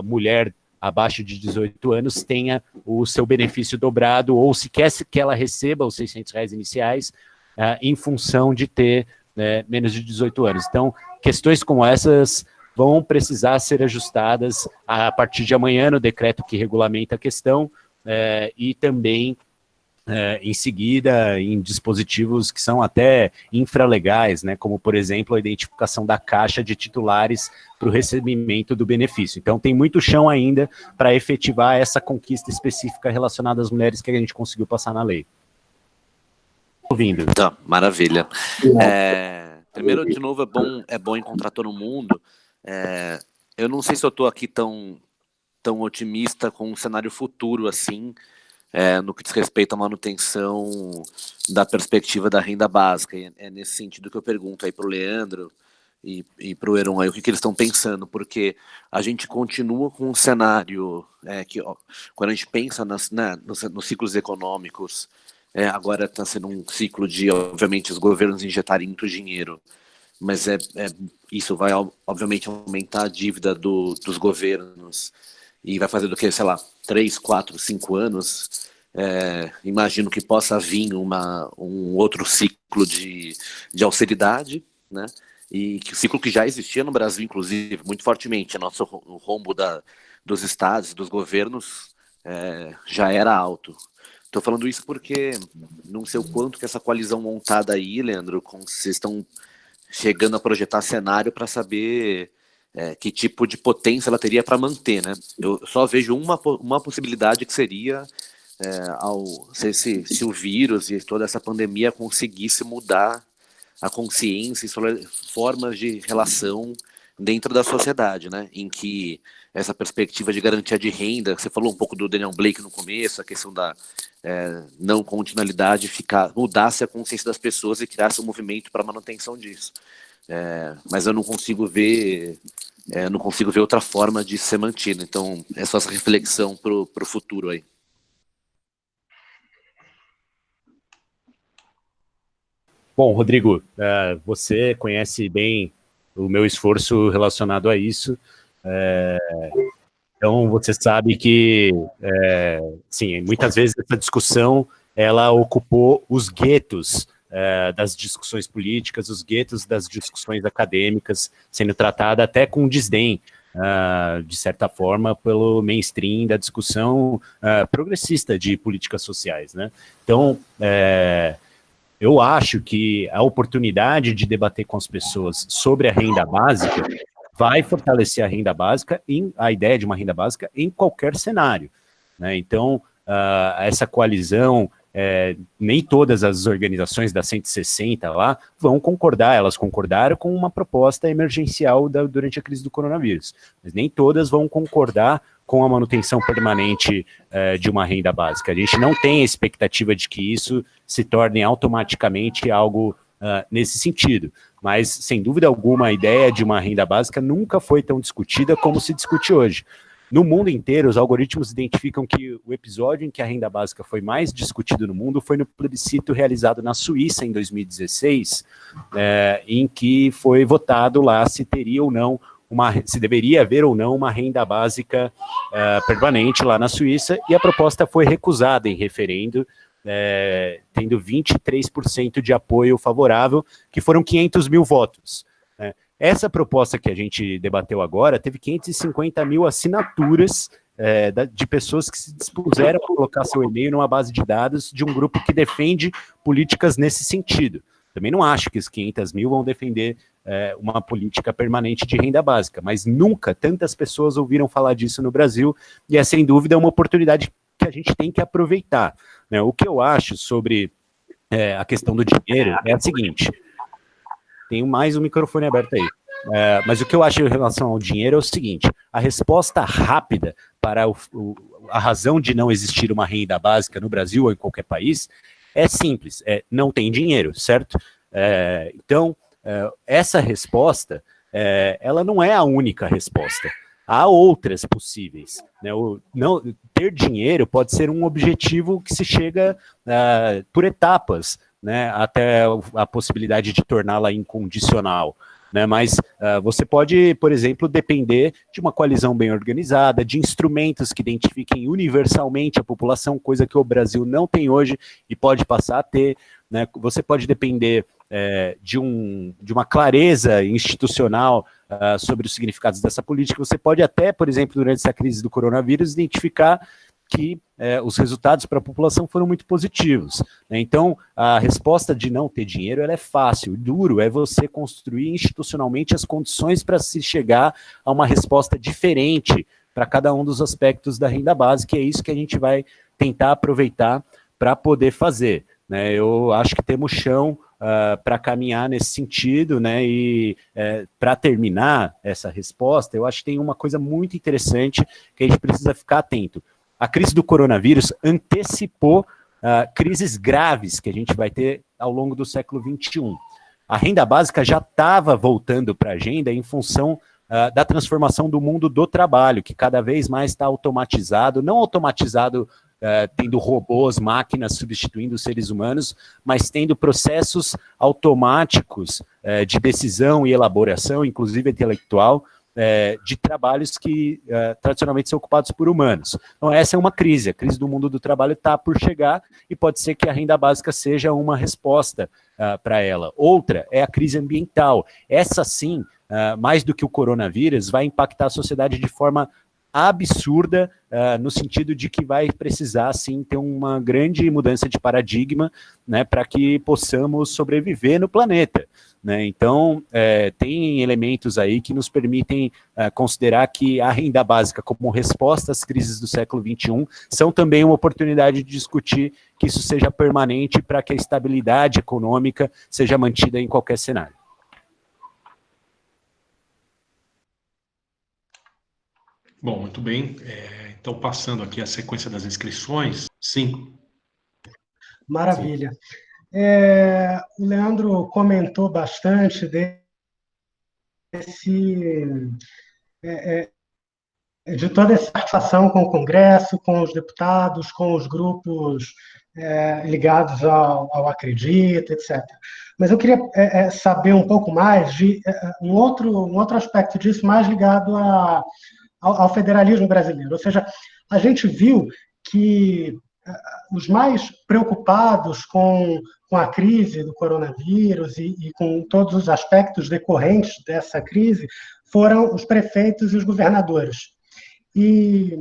mulher abaixo de 18 anos tenha o seu benefício dobrado, ou se quer que ela receba os R$600 iniciais em função de ter menos de 18 anos. Então, questões como essas vão precisar ser ajustadas a partir de amanhã no decreto que regulamenta a questão e também, em seguida, em dispositivos que são até infralegais, né, como, por exemplo, a identificação da caixa de titulares para o recebimento do benefício. Então, tem muito chão ainda para efetivar essa conquista específica relacionada às mulheres que a gente conseguiu passar na lei. Ouvindo. Tá, maravilha. Primeiro, de novo, é bom encontrar todo mundo. Eu não sei se eu estou aqui tão otimista com um cenário futuro assim, no que diz respeito à manutenção da perspectiva da renda básica. É nesse sentido que eu pergunto aí para o Leandro e para o Heron aí, o que eles estão pensando, porque a gente continua com um cenário que, quando a gente pensa nos ciclos econômicos, agora está sendo um ciclo de, obviamente, os governos injetarem muito dinheiro, mas isso vai, obviamente, aumentar a dívida dos governos e vai fazer do que, sei lá, 3, 4, 5 anos, imagino que possa vir um outro ciclo de austeridade, né? E que o ciclo que já existia no Brasil, inclusive, muito fortemente, o rombo dos estados, dos governos, já era alto. Tô falando isso porque não sei o quanto que essa coalizão montada aí, Leandro, vocês estão chegando a projetar cenário para saber que tipo de potência ela teria para manter, né? Eu só vejo uma possibilidade que seria se o vírus e toda essa pandemia conseguisse mudar a consciência e formas de relação dentro da sociedade, né? Em que essa perspectiva de garantia de renda, você falou um pouco do Daniel Blake no começo, a questão da não continuidade, mudasse a consciência das pessoas e criasse um movimento para a manutenção disso. Mas eu não consigo ver outra forma de ser mantido. Então, é só essa reflexão para o futuro aí. Bom, Rodrigo, você conhece bem o meu esforço relacionado a isso. Então, você sabe que, sim, muitas vezes essa discussão ela ocupou os guetos das discussões políticas, os guetos das discussões acadêmicas, sendo tratada até com desdém, de certa forma, pelo mainstream da discussão progressista de políticas sociais, né? Então, eu acho que a oportunidade de debater com as pessoas sobre a renda básica vai fortalecer a renda básica, a ideia de uma renda básica em qualquer cenário, né? Então, essa coalizão, nem todas as organizações da 160 lá vão concordar, elas concordaram com uma proposta emergencial durante a crise do coronavírus, mas nem todas vão concordar com a manutenção permanente de uma renda básica. A gente não tem a expectativa de que isso se torne automaticamente algo nesse sentido, mas, sem dúvida alguma, a ideia de uma renda básica nunca foi tão discutida como se discute hoje. No mundo inteiro, os algoritmos identificam que o episódio em que a renda básica foi mais discutido no mundo foi no plebiscito realizado na Suíça em 2016, em que foi votado lá se teria ou não se deveria haver ou não uma renda básica permanente lá na Suíça, e a proposta foi recusada em referendo, tendo 23% de apoio favorável, que foram 500 mil votos. Essa proposta que a gente debateu agora teve 550 mil assinaturas de pessoas que se dispuseram a colocar seu e-mail numa base de dados de um grupo que defende políticas nesse sentido. Também não acho que os 500 mil vão defender uma política permanente de renda básica, mas nunca tantas pessoas ouviram falar disso no Brasil, e é sem dúvida uma oportunidade que a gente tem que aproveitar, né? O que eu acho sobre a questão do dinheiro é a seguinte: tenho mais um microfone aberto aí, mas o que eu acho em relação ao dinheiro é o seguinte: a resposta rápida para a razão de não existir uma renda básica no Brasil ou em qualquer país é simples, não tem dinheiro, certo? Então, essa resposta, ela não é a única resposta. Há outras possíveis, né? Ter dinheiro pode ser um objetivo que se chega por etapas, né, até a possibilidade de torná-la incondicional, né? Mas você pode, por exemplo, depender de uma coalizão bem organizada, de instrumentos que identifiquem universalmente a população, coisa que o Brasil não tem hoje e pode passar a ter, né? Você pode depender de uma clareza institucional sobre os significados dessa política. Você pode até, por exemplo, durante essa crise do coronavírus, identificar que os resultados para a população foram muito positivos, né? Então, a resposta de não ter dinheiro ela é fácil. O duro é você construir institucionalmente as condições para se chegar a uma resposta diferente para cada um dos aspectos da renda básica, e é isso que a gente vai tentar aproveitar para poder fazer, né? Eu acho que temos chão para caminhar nesse sentido, né? E para terminar essa resposta, eu acho que tem uma coisa muito interessante que a gente precisa ficar atento. A crise do coronavírus antecipou crises graves que a gente vai ter ao longo do século XXI. A renda básica já estava voltando para a agenda em função da transformação do mundo do trabalho, que cada vez mais está automatizado, não automatizado tendo robôs, máquinas substituindo os seres humanos, mas tendo processos automáticos de decisão e elaboração, inclusive intelectual, de trabalhos que tradicionalmente são ocupados por humanos. Então essa é uma crise, a crise do mundo do trabalho está por chegar e pode ser que a renda básica seja uma resposta para ela. Outra é a crise ambiental. Essa sim, mais do que o coronavírus, vai impactar a sociedade de forma absurda, no sentido de que vai precisar, sim, ter uma grande mudança de paradigma, né, para que possamos sobreviver no planeta. Né? Então, tem elementos aí que nos permitem considerar que a renda básica como resposta às crises do século XXI são também uma oportunidade de discutir que isso seja permanente para que a estabilidade econômica seja mantida em qualquer cenário. Bom, muito bem. Então, passando aqui a sequência das inscrições, 5. Maravilha. O Leandro comentou bastante de toda essa articulação com o Congresso, com os deputados, com os grupos ligados ao Acredita, etc. Mas eu queria saber um pouco mais de um outro aspecto disso, mais ligado ao federalismo brasileiro. Ou seja, a gente viu que os mais preocupados com a crise do coronavírus e com todos os aspectos decorrentes dessa crise foram os prefeitos e os governadores. E,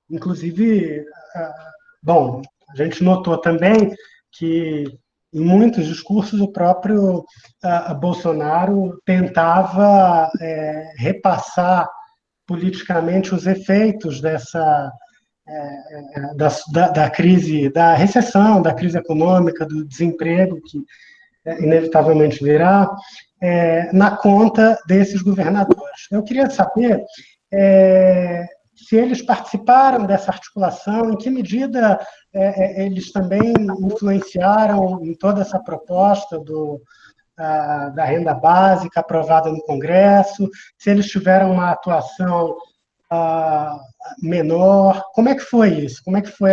inclusive, bom, a gente notou também que em muitos discursos o próprio Bolsonaro tentava repassar politicamente os efeitos da crise, da recessão, da crise econômica, do desemprego, que inevitavelmente virá, na conta desses governadores. Eu queria saber se eles participaram dessa articulação, em que medida eles também influenciaram em toda essa proposta da renda básica aprovada no Congresso, se eles tiveram uma atuação menor. Como é que foi isso? Como é que foi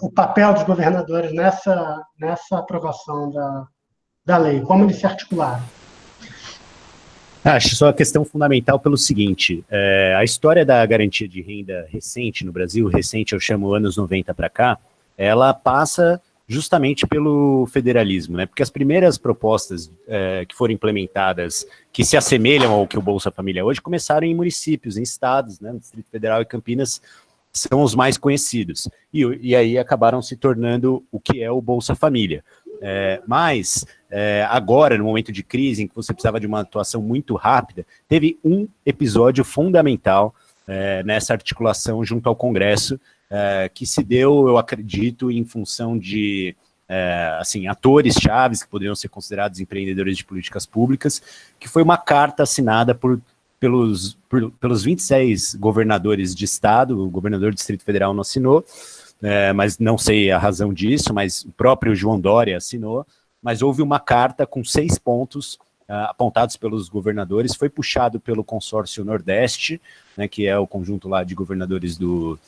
o papel dos governadores nessa aprovação da lei? Como eles se articularam? Acho só a questão fundamental pelo seguinte, a história da garantia de renda recente no Brasil, recente eu chamo anos 90 para cá, ela passa justamente pelo federalismo, né? Porque as primeiras propostas que foram implementadas, que se assemelham ao que o Bolsa Família é hoje, começaram em municípios, em estados, né? No Distrito Federal e Campinas são os mais conhecidos, e aí acabaram se tornando o que é o Bolsa Família. Mas agora, no momento de crise, em que você precisava de uma atuação muito rápida, teve um episódio fundamental nessa articulação junto ao Congresso, que se deu, eu acredito, em função de atores chaves que poderiam ser considerados empreendedores de políticas públicas, que foi uma carta assinada pelos 26 governadores de estado. O governador do Distrito Federal não assinou, mas não sei a razão disso, mas o próprio João Dória assinou, mas houve uma carta com 6 pontos apontados pelos governadores, foi puxado pelo consórcio Nordeste, né, que é o conjunto lá de governadores do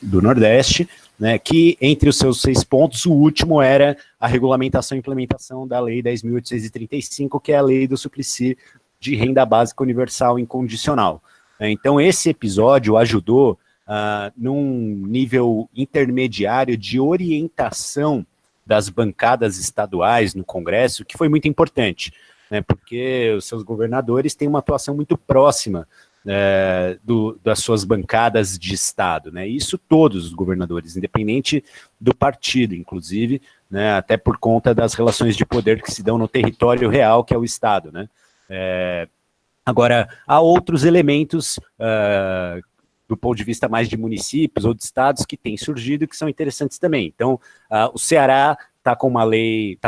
Nordeste, né, que entre os seus 6 pontos, o último era a regulamentação e implementação da Lei 10.835, que é a lei do Suplicy de renda básica universal incondicional. Então, esse episódio ajudou num nível intermediário de orientação das bancadas estaduais no Congresso, que foi muito importante, né, porque os seus governadores têm uma atuação muito próxima das suas bancadas de Estado, né? Isso todos os governadores, independente do partido, inclusive, né, até por conta das relações de poder que se dão no território real, que é o Estado, né? Agora, há outros elementos do ponto de vista mais de municípios ou de estados que têm surgido que são interessantes também. Então, o Ceará está com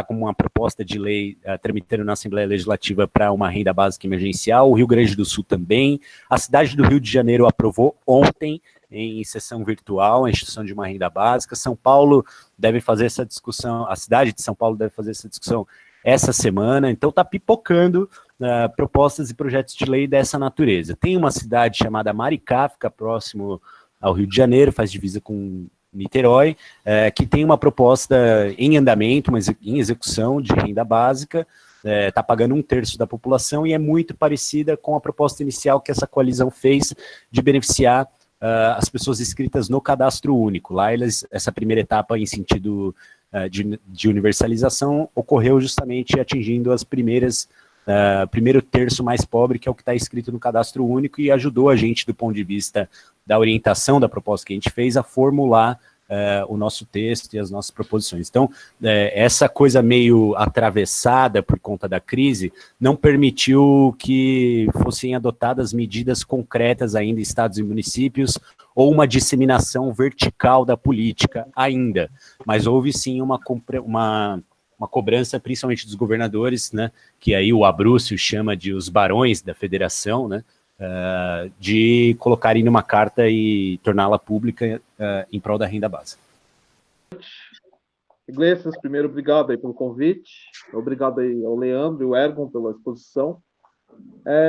uma proposta de lei tramitando na Assembleia Legislativa para uma renda básica emergencial, o Rio Grande do Sul também, a cidade do Rio de Janeiro aprovou ontem, em sessão virtual, a instituição de uma renda básica. São Paulo deve fazer essa discussão, a cidade de São Paulo deve fazer essa discussão essa semana, então está pipocando propostas e projetos de lei dessa natureza. Tem uma cidade chamada Maricá, fica próximo ao Rio de Janeiro, faz divisa com Niterói, que tem uma proposta em andamento, mas em execução de renda básica, está pagando 1/3 da população e é muito parecida com a proposta inicial que essa coalizão fez de beneficiar as pessoas inscritas no cadastro único. Lá essa primeira etapa em sentido de universalização ocorreu justamente atingindo as primeiras primeiro terço mais pobre, que é o que está escrito no cadastro único, e ajudou a gente, do ponto de vista da orientação da proposta que a gente fez, a formular o nosso texto e as nossas proposições. Então, essa coisa meio atravessada por conta da crise não permitiu que fossem adotadas medidas concretas ainda em estados e municípios, ou uma disseminação vertical da política ainda, mas houve sim uma cobrança, principalmente dos governadores, né, que aí o Abrúcio chama de os barões da federação, né, de colocarem numa carta e torná-la pública em prol da renda básica. Iglesias, primeiro, obrigado aí pelo convite, obrigado aí ao Leandro e ao Ergon pela exposição.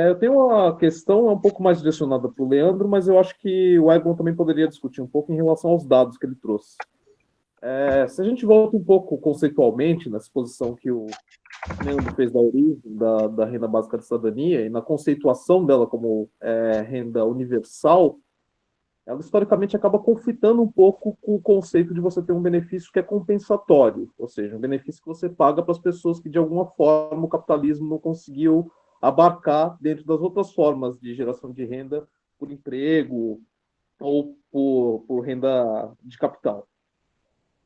Eu tenho uma questão um pouco mais direcionada para o Leandro, mas eu acho que o Ergon também poderia discutir um pouco em relação aos dados que ele trouxe. Se a gente volta um pouco conceitualmente na exposição que o Leandro fez da origem da renda básica de cidadania e na conceituação dela como renda universal, ela historicamente acaba conflitando um pouco com o conceito de você ter um benefício que é compensatório, ou seja, um benefício que você paga para as pessoas que de alguma forma o capitalismo não conseguiu abarcar dentro das outras formas de geração de renda por emprego ou por renda de capital.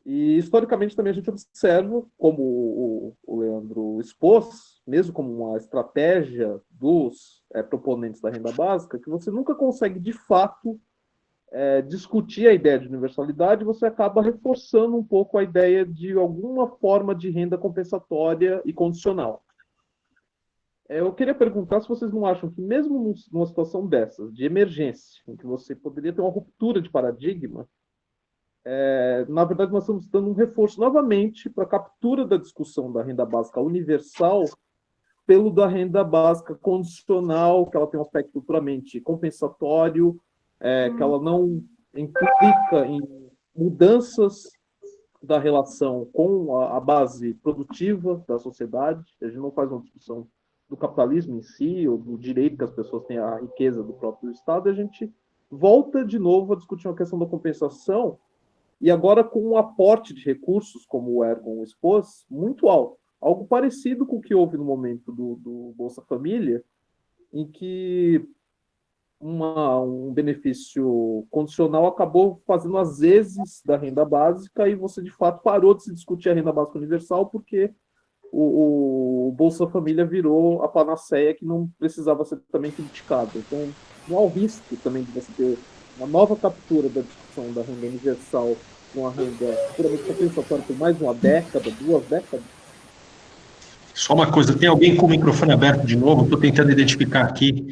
E, historicamente, também a gente observa, como o Leandro expôs, mesmo como uma estratégia dos proponentes da renda básica, que você nunca consegue, de fato, discutir a ideia de universalidade, você acaba reforçando um pouco a ideia de alguma forma de renda compensatória e condicional. Eu queria perguntar se vocês não acham que, mesmo numa situação dessas, de emergência, em que você poderia ter uma ruptura de paradigma, na verdade, nós estamos dando um reforço novamente para a captura da discussão da renda básica universal pelo da renda básica condicional, que ela tem um aspecto puramente compensatório, que ela não implica em mudanças da relação com a base produtiva da sociedade. A gente não faz uma discussão do capitalismo em si, ou do direito que as pessoas têm à riqueza do próprio Estado, a gente volta de novo a discutir uma questão da compensação, e agora com um aporte de recursos, como o Ergon expôs, muito alto. Algo parecido com o que houve no momento do Bolsa Família, em que um benefício condicional acabou fazendo as vezes da renda básica, e você, de fato, parou de se discutir a renda básica universal, porque o Bolsa Família virou a panaceia que não precisava ser também criticada. Então, não há o risco também de você ter uma nova captura da discussão da renda universal com a renda puramente compensatória por mais uma década, 2 décadas? Só uma coisa, tem alguém com o microfone aberto de novo? Estou tentando identificar aqui.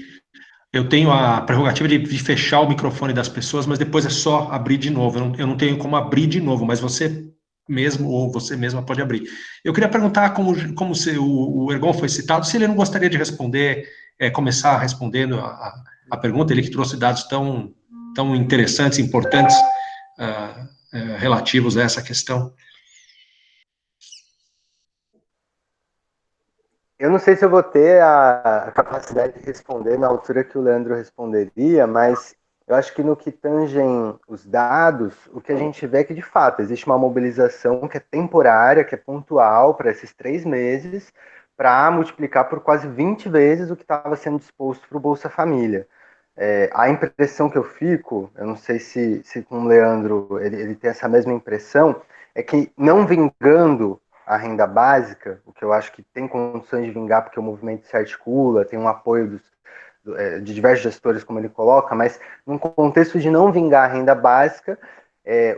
Eu tenho a prerrogativa de fechar o microfone das pessoas, mas depois é só abrir de novo. Eu não tenho como abrir de novo, mas você mesmo ou você mesma pode abrir. Eu queria perguntar, como se o Ergon foi citado, se ele não gostaria de responder, começar respondendo a pergunta, ele que trouxe dados tão interessantes, importantes, relativos a essa questão. Eu não sei se eu vou ter a capacidade de responder na altura que o Leandro responderia, mas eu acho que no que tangem os dados, o que a gente vê é que, de fato, existe uma mobilização que é temporária, que é pontual para esses 3 meses, para multiplicar por quase 20 vezes o que estava sendo disposto para o Bolsa Família. A impressão que eu fico, eu não sei se com o Leandro ele tem essa mesma impressão, é que não vingando a renda básica, o que eu acho que tem condições de vingar, porque o movimento se articula, tem um apoio de diversos gestores, como ele coloca, mas num contexto de não vingar a renda básica,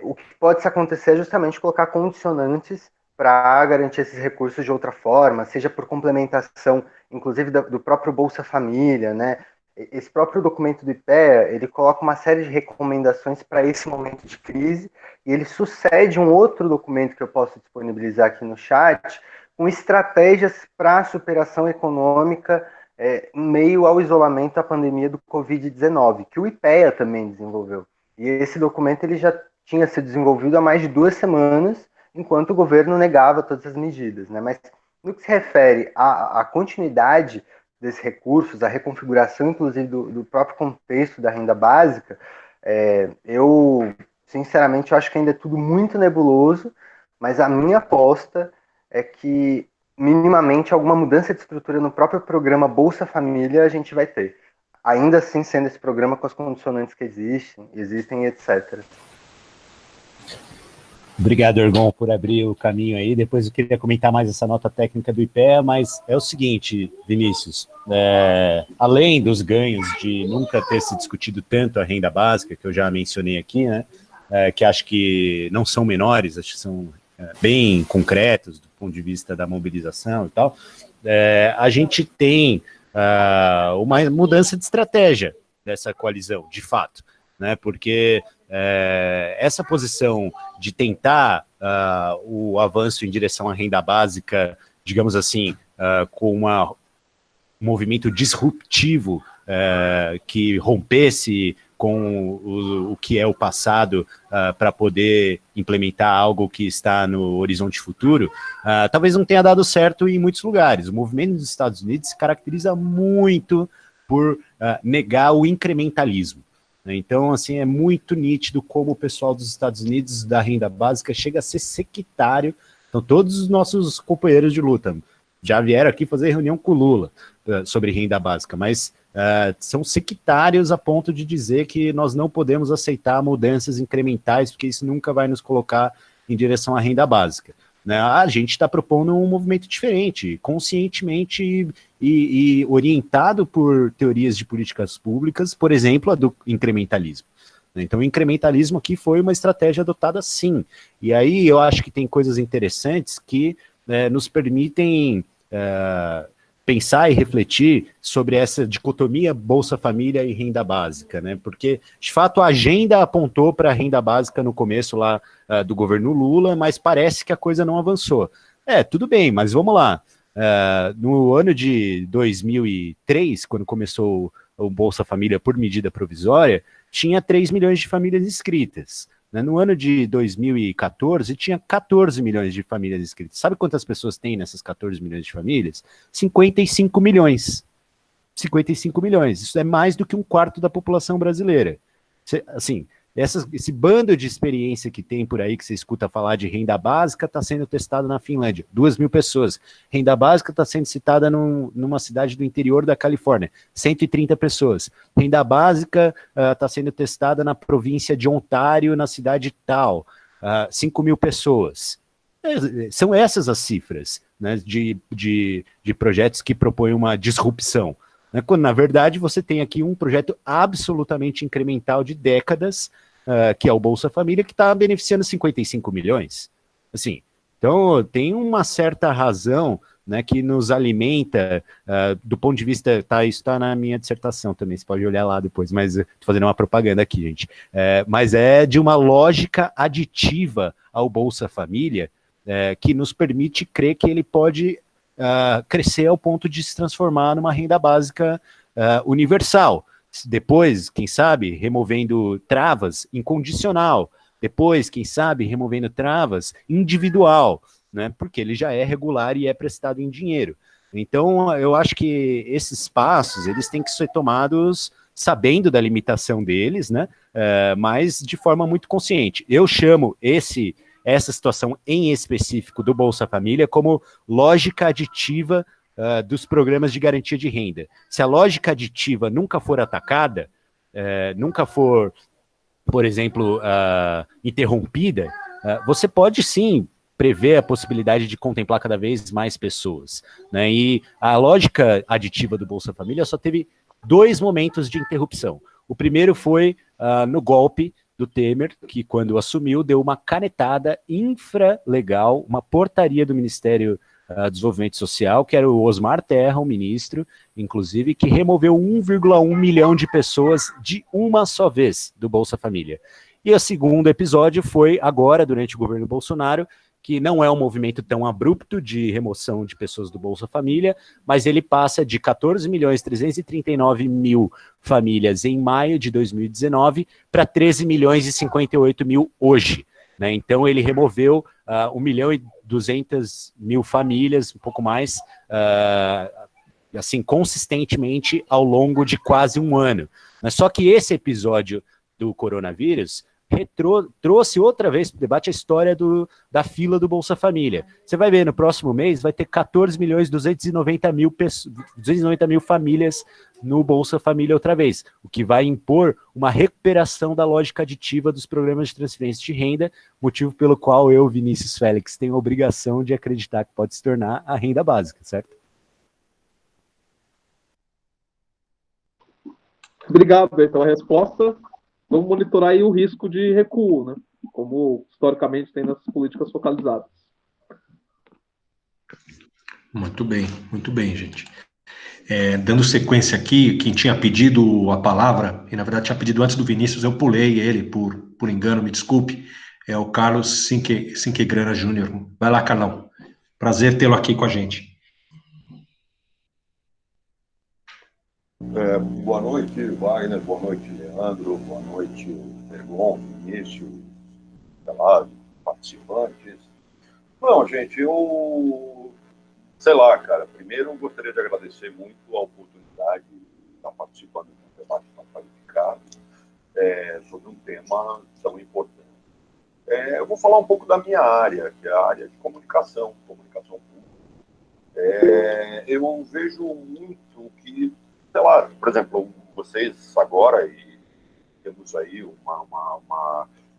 o que pode acontecer é justamente colocar condicionantes para garantir esses recursos de outra forma, seja por complementação, inclusive do próprio Bolsa Família, né? Esse próprio documento do IPEA, ele coloca uma série de recomendações para esse momento de crise, e ele sucede um outro documento que eu posso disponibilizar aqui no chat, com estratégias para a superação econômica em meio ao isolamento da pandemia do Covid-19, que o IPEA também desenvolveu. E esse documento ele já tinha sido desenvolvido há mais de 2 semanas, enquanto o governo negava todas as medidas, né? Mas no que se refere à continuidade desses recursos, a reconfiguração, inclusive, do próprio contexto da renda básica, eu, sinceramente, eu acho que ainda é tudo muito nebuloso, mas a minha aposta é que minimamente alguma mudança de estrutura no próprio programa Bolsa Família a gente vai ter. Ainda assim sendo esse programa com as condicionantes que existem, etc. Obrigado, Ergon, por abrir o caminho aí. Depois eu queria comentar mais essa nota técnica do IPEA, mas é o seguinte, Vinícius, além dos ganhos de nunca ter se discutido tanto a renda básica, que eu já mencionei aqui, né, que acho que não são menores, acho que são bem concretos do ponto de vista da mobilização e tal, a gente tem uma mudança de estratégia dessa coalizão, de fato, né, porque essa posição de tentar o avanço em direção à renda básica, digamos assim, com um movimento disruptivo que rompesse com o que é o passado para poder implementar algo que está no horizonte futuro, talvez não tenha dado certo em muitos lugares. O movimento dos Estados Unidos se caracteriza muito por negar o incrementalismo. Então, assim, é muito nítido como o pessoal dos Estados Unidos da renda básica chega a ser sectário. Então, todos os nossos companheiros de luta já vieram aqui fazer reunião com o Lula sobre renda básica, mas são sectários a ponto de dizer que nós não podemos aceitar mudanças incrementais, porque isso nunca vai nos colocar em direção à renda básica. Né? A gente está propondo um movimento diferente, conscientemente e orientado por teorias de políticas públicas, por exemplo, a do incrementalismo. Então, o incrementalismo aqui foi uma estratégia adotada sim. E aí eu acho que tem coisas interessantes que nos permitem pensar e refletir sobre essa dicotomia Bolsa Família e renda básica, né? Porque, de fato, a agenda apontou para a renda básica no começo lá do governo Lula, mas parece que a coisa não avançou. Tudo bem, mas vamos lá. No ano de 2003, quando começou o Bolsa Família por medida provisória, tinha 3 milhões de famílias inscritas. No ano de 2014, tinha 14 milhões de famílias inscritas. Sabe quantas pessoas tem nessas 14 milhões de famílias? 55 milhões. 55 milhões. Isso é mais do que um quarto da população brasileira. Assim, esse bando de experiência que tem por aí, que você escuta falar de renda básica, está sendo testado na Finlândia. 2.000 pessoas. Renda básica está sendo citada numa cidade do interior da Califórnia. 130 pessoas. Renda básica está sendo testada na província de Ontário, na cidade tal. 5.000 pessoas. São essas as cifras, né, de projetos que propõem uma disrupção. Né, quando, na verdade, você tem aqui um projeto absolutamente incremental de décadas, que é o Bolsa Família, que está beneficiando 55 milhões. Assim, então, tem uma certa razão, né, que nos alimenta, do ponto de vista, isso está na minha dissertação também, você pode olhar lá depois, mas estou fazendo uma propaganda aqui, gente. Mas é de uma lógica aditiva ao Bolsa Família, que nos permite crer que ele pode crescer ao ponto de se transformar numa renda básica universal. Depois, quem sabe, removendo travas incondicional. Depois, quem sabe, removendo travas individual, né? Porque ele já é regular e é prestado em dinheiro. Então, eu acho que esses passos, eles têm que ser tomados sabendo da limitação deles, né? Mas de forma muito consciente. Eu chamo essa situação em específico do Bolsa Família como lógica aditiva dos programas de garantia de renda. Se a lógica aditiva nunca for atacada, nunca for, por exemplo, interrompida, você pode sim prever a possibilidade de contemplar cada vez mais pessoas, né? E a lógica aditiva do Bolsa Família só teve 2 momentos de interrupção. O primeiro foi no golpe do Temer, que quando assumiu, deu uma canetada infralegal, uma portaria do Ministério do Desenvolvimento Social, que era o Osmar Terra, o ministro, inclusive, que removeu 1,1 milhão de pessoas de uma só vez do Bolsa Família. E o segundo episódio foi agora, durante o governo Bolsonaro, que não é um movimento tão abrupto de remoção de pessoas do Bolsa Família, mas ele passa de 14.339.000 famílias em maio de 2019 para 13.058.000 hoje. Né? Então ele removeu 1.200.000 famílias, um pouco mais, assim, consistentemente ao longo de quase um ano. Mas só que esse episódio do coronavírus trouxe outra vez para o debate a história da fila do Bolsa Família. Você vai ver, no próximo mês vai ter 14.290.000 famílias no Bolsa Família outra vez, o que vai impor uma recuperação da lógica aditiva dos programas de transferência de renda, motivo pelo qual eu, Vinícius Félix, tenho a obrigação de acreditar que pode se tornar a renda básica, certo? Obrigado pela resposta. Vamos monitorar aí o risco de recuo, né? Como historicamente tem nas políticas focalizadas. Muito bem, gente. Dando sequência aqui, quem tinha pedido a palavra, e na verdade tinha pedido antes do Vinícius, eu pulei ele por engano, me desculpe, é o Carlos Cinquegrana Júnior. Vai lá, Carlão. Prazer tê-lo aqui com a gente. Boa noite, Wagner, boa noite, Leandro, boa noite, Ergon, Vinícius, participantes. Não, gente, sei lá, cara, primeiro eu gostaria de agradecer muito a oportunidade de estar participando de um debate tão qualificado sobre um tema tão importante. Eu vou falar um pouco da minha área, que é a área de comunicação pública. Eu vejo muito que, sei lá, por exemplo, vocês agora, e temos aí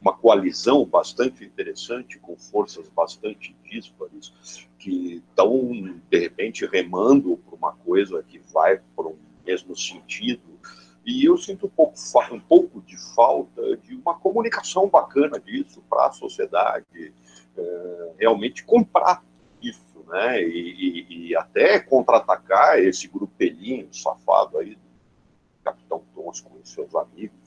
uma coalizão bastante interessante, com forças bastante díspares, que estão, de repente, remando por uma coisa que vai por um mesmo sentido. E eu sinto um pouco de falta de uma comunicação bacana disso para a sociedade realmente comprar isso, né? E até contra-atacar esse grupelinho safado aí do Capitão Tosco e seus amigos,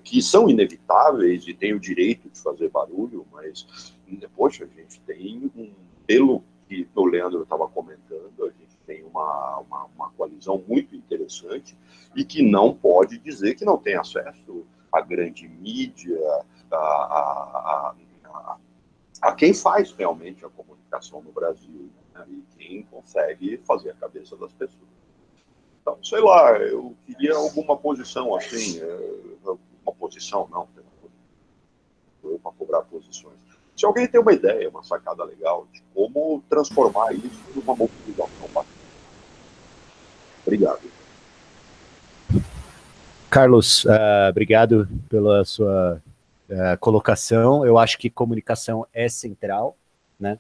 que são inevitáveis e têm o direito de fazer barulho, mas, poxa, a gente tem, pelo que o Leandro estava comentando, a gente tem uma coalizão muito interessante e que não pode dizer que não tem acesso à grande mídia, a quem faz realmente a comunicação no Brasil, né, e quem consegue fazer a cabeça das pessoas. Então, sei lá, eu queria alguma posição assim, uma posição, não, eu para cobrar posições. Se alguém tem uma ideia, uma sacada legal de como transformar isso numa mobilização bacana. Obrigado. Carlos, obrigado pela sua colocação. Eu acho que comunicação é central, né?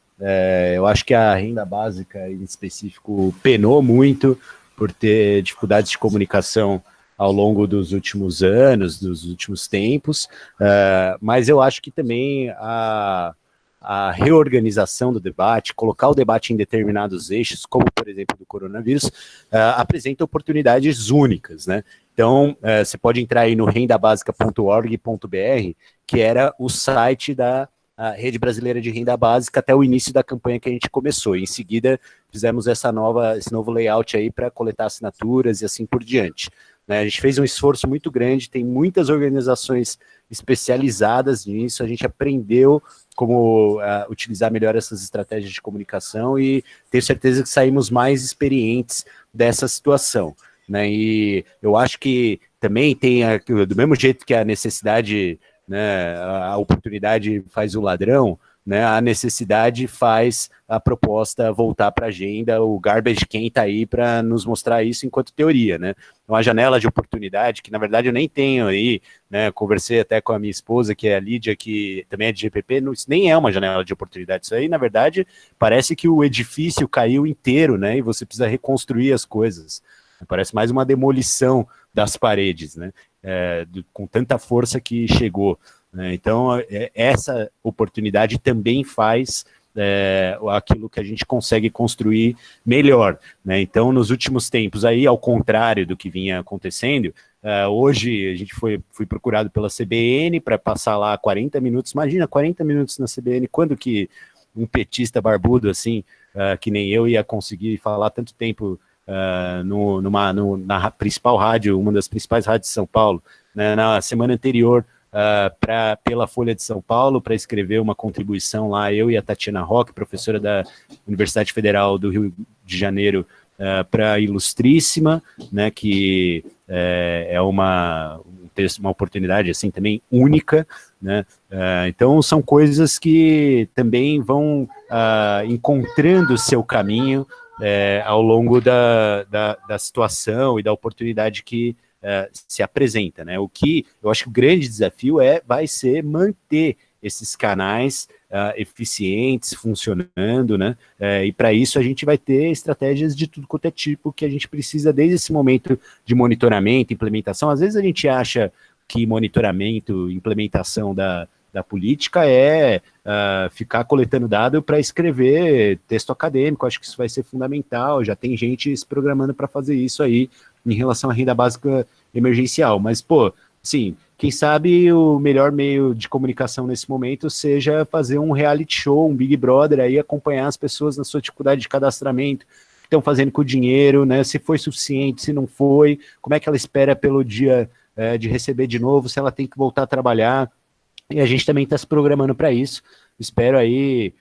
Eu acho que a renda básica, em específico, penou muito por ter dificuldades de comunicação ao longo dos últimos anos, dos últimos tempos, mas eu acho que também a reorganização do debate, colocar o debate em determinados eixos, como por exemplo do coronavírus, apresenta oportunidades únicas, né? Então, você pode entrar aí no rendabasica.org.br, que era o site da Rede Brasileira de Renda Básica até o início da campanha que a gente começou. Em seguida, fizemos esse novo layout aí para coletar assinaturas e assim por diante. Né? A gente fez um esforço muito grande, tem muitas organizações especializadas nisso, a gente aprendeu como utilizar melhor essas estratégias de comunicação e tenho certeza que saímos mais experientes dessa situação. Né? E eu acho que também tem, do mesmo jeito que a necessidade, né, a oportunidade faz o ladrão, né, a necessidade faz a proposta voltar para a agenda, o Garbage Can está aí para nos mostrar isso enquanto teoria, né, uma janela de oportunidade que na verdade eu nem tenho aí, né, conversei até com a minha esposa, que é a Lídia, que também é de GPP, isso nem é uma janela de oportunidade, isso aí na verdade parece que o edifício caiu inteiro, né, e você precisa reconstruir as coisas, parece mais uma demolição das paredes, né, com tanta força que chegou. Então, essa oportunidade também faz aquilo que a gente consegue construir melhor. Né? Então, nos últimos tempos, aí, ao contrário do que vinha acontecendo, hoje a gente foi procurado pela CBN para passar lá 40 minutos. Imagina, 40 minutos na CBN, quando que um petista barbudo assim, que nem eu, ia conseguir falar tanto tempo na principal rádio, uma das principais rádios de São Paulo, né, na semana anterior, pela Folha de São Paulo, para escrever uma contribuição lá, eu e a Tatiana Roque, professora da Universidade Federal do Rio de Janeiro, para a Ilustríssima, né, que é um ter uma oportunidade assim também única, né? Então são coisas que também vão encontrando o seu caminho ao longo da situação e da oportunidade que se apresenta, né? O que eu acho que o grande desafio vai ser manter esses canais eficientes, funcionando, né? E para isso a gente vai ter estratégias de tudo quanto é tipo que a gente precisa desde esse momento de monitoramento, implementação. Às vezes a gente acha que monitoramento, implementação da política ficar coletando dado para escrever texto acadêmico. Acho que isso vai ser fundamental. Já tem gente se programando para fazer isso aí em relação à renda básica emergencial. Mas, pô, assim, quem sabe o melhor meio de comunicação nesse momento seja fazer um reality show, um Big Brother aí, acompanhar as pessoas na sua dificuldade de cadastramento, que estão fazendo com o dinheiro, né? Se foi suficiente, se não foi, como é que ela espera pelo dia de receber de novo, se ela tem que voltar a trabalhar. E a gente também está se programando para isso. Espero aí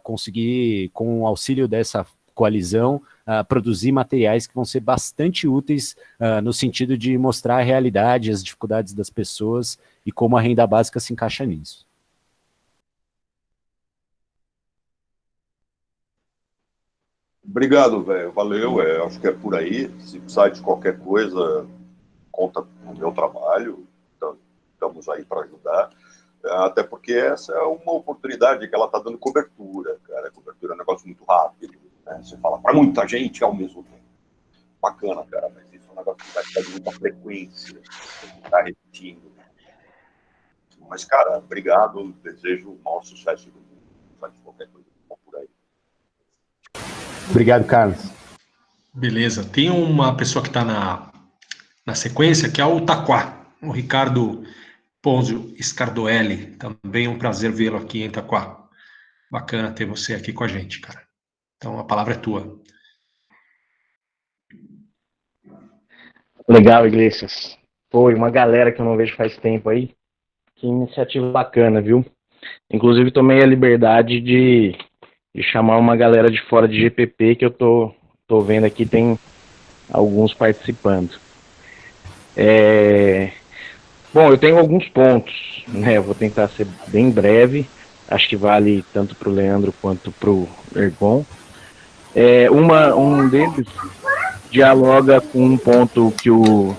conseguir, com o auxílio dessa coalizão, produzir materiais que vão ser bastante úteis no sentido de mostrar a realidade, as dificuldades das pessoas e como a renda básica se encaixa nisso. Obrigado, velho. Valeu. Acho que é por aí. Se precisar de qualquer coisa, conta com o meu trabalho. Então, estamos aí para ajudar. Até porque essa é uma oportunidade que ela está dando cobertura, cara. Cobertura é um negócio muito rápido, né? Você fala para muita gente ao mesmo tempo. Bacana, cara, mas isso é um negócio que vai ficar de muita frequência, está repetindo. Mas, cara, obrigado. Desejo o maior sucesso do mundo. Faz qualquer coisa por aí. Obrigado, Carlos. Beleza. Tem uma pessoa que está na sequência, que é o Taquá, o Ricardo Ponzio Scardoelli. Também é um prazer vê-lo aqui em Taquá. Bacana ter você aqui com a gente, cara. Então, a palavra é tua. Legal, Iglesias. Pô, e uma galera que eu não vejo faz tempo aí. Que iniciativa bacana, viu? Inclusive, tomei a liberdade de chamar uma galera de fora de GPP, que eu tô vendo aqui, tem alguns participando. Bom, eu tenho alguns pontos, né? Eu vou tentar ser bem breve. Acho que vale tanto para o Leandro quanto para o Ergon. Um deles dialoga com um ponto que o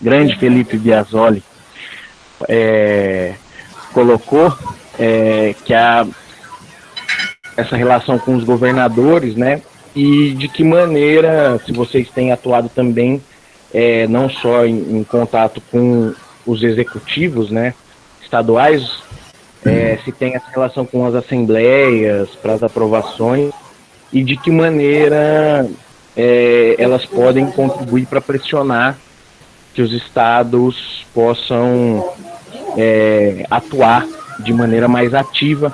grande Felipe Biasoli, colocou, que essa relação com os governadores, né? E de que maneira, se vocês têm atuado também, não só em contato com os executivos, né, estaduais, se tem essa relação com as assembleias, para as aprovações, e de que maneira elas podem contribuir para pressionar que os estados possam atuar de maneira mais ativa.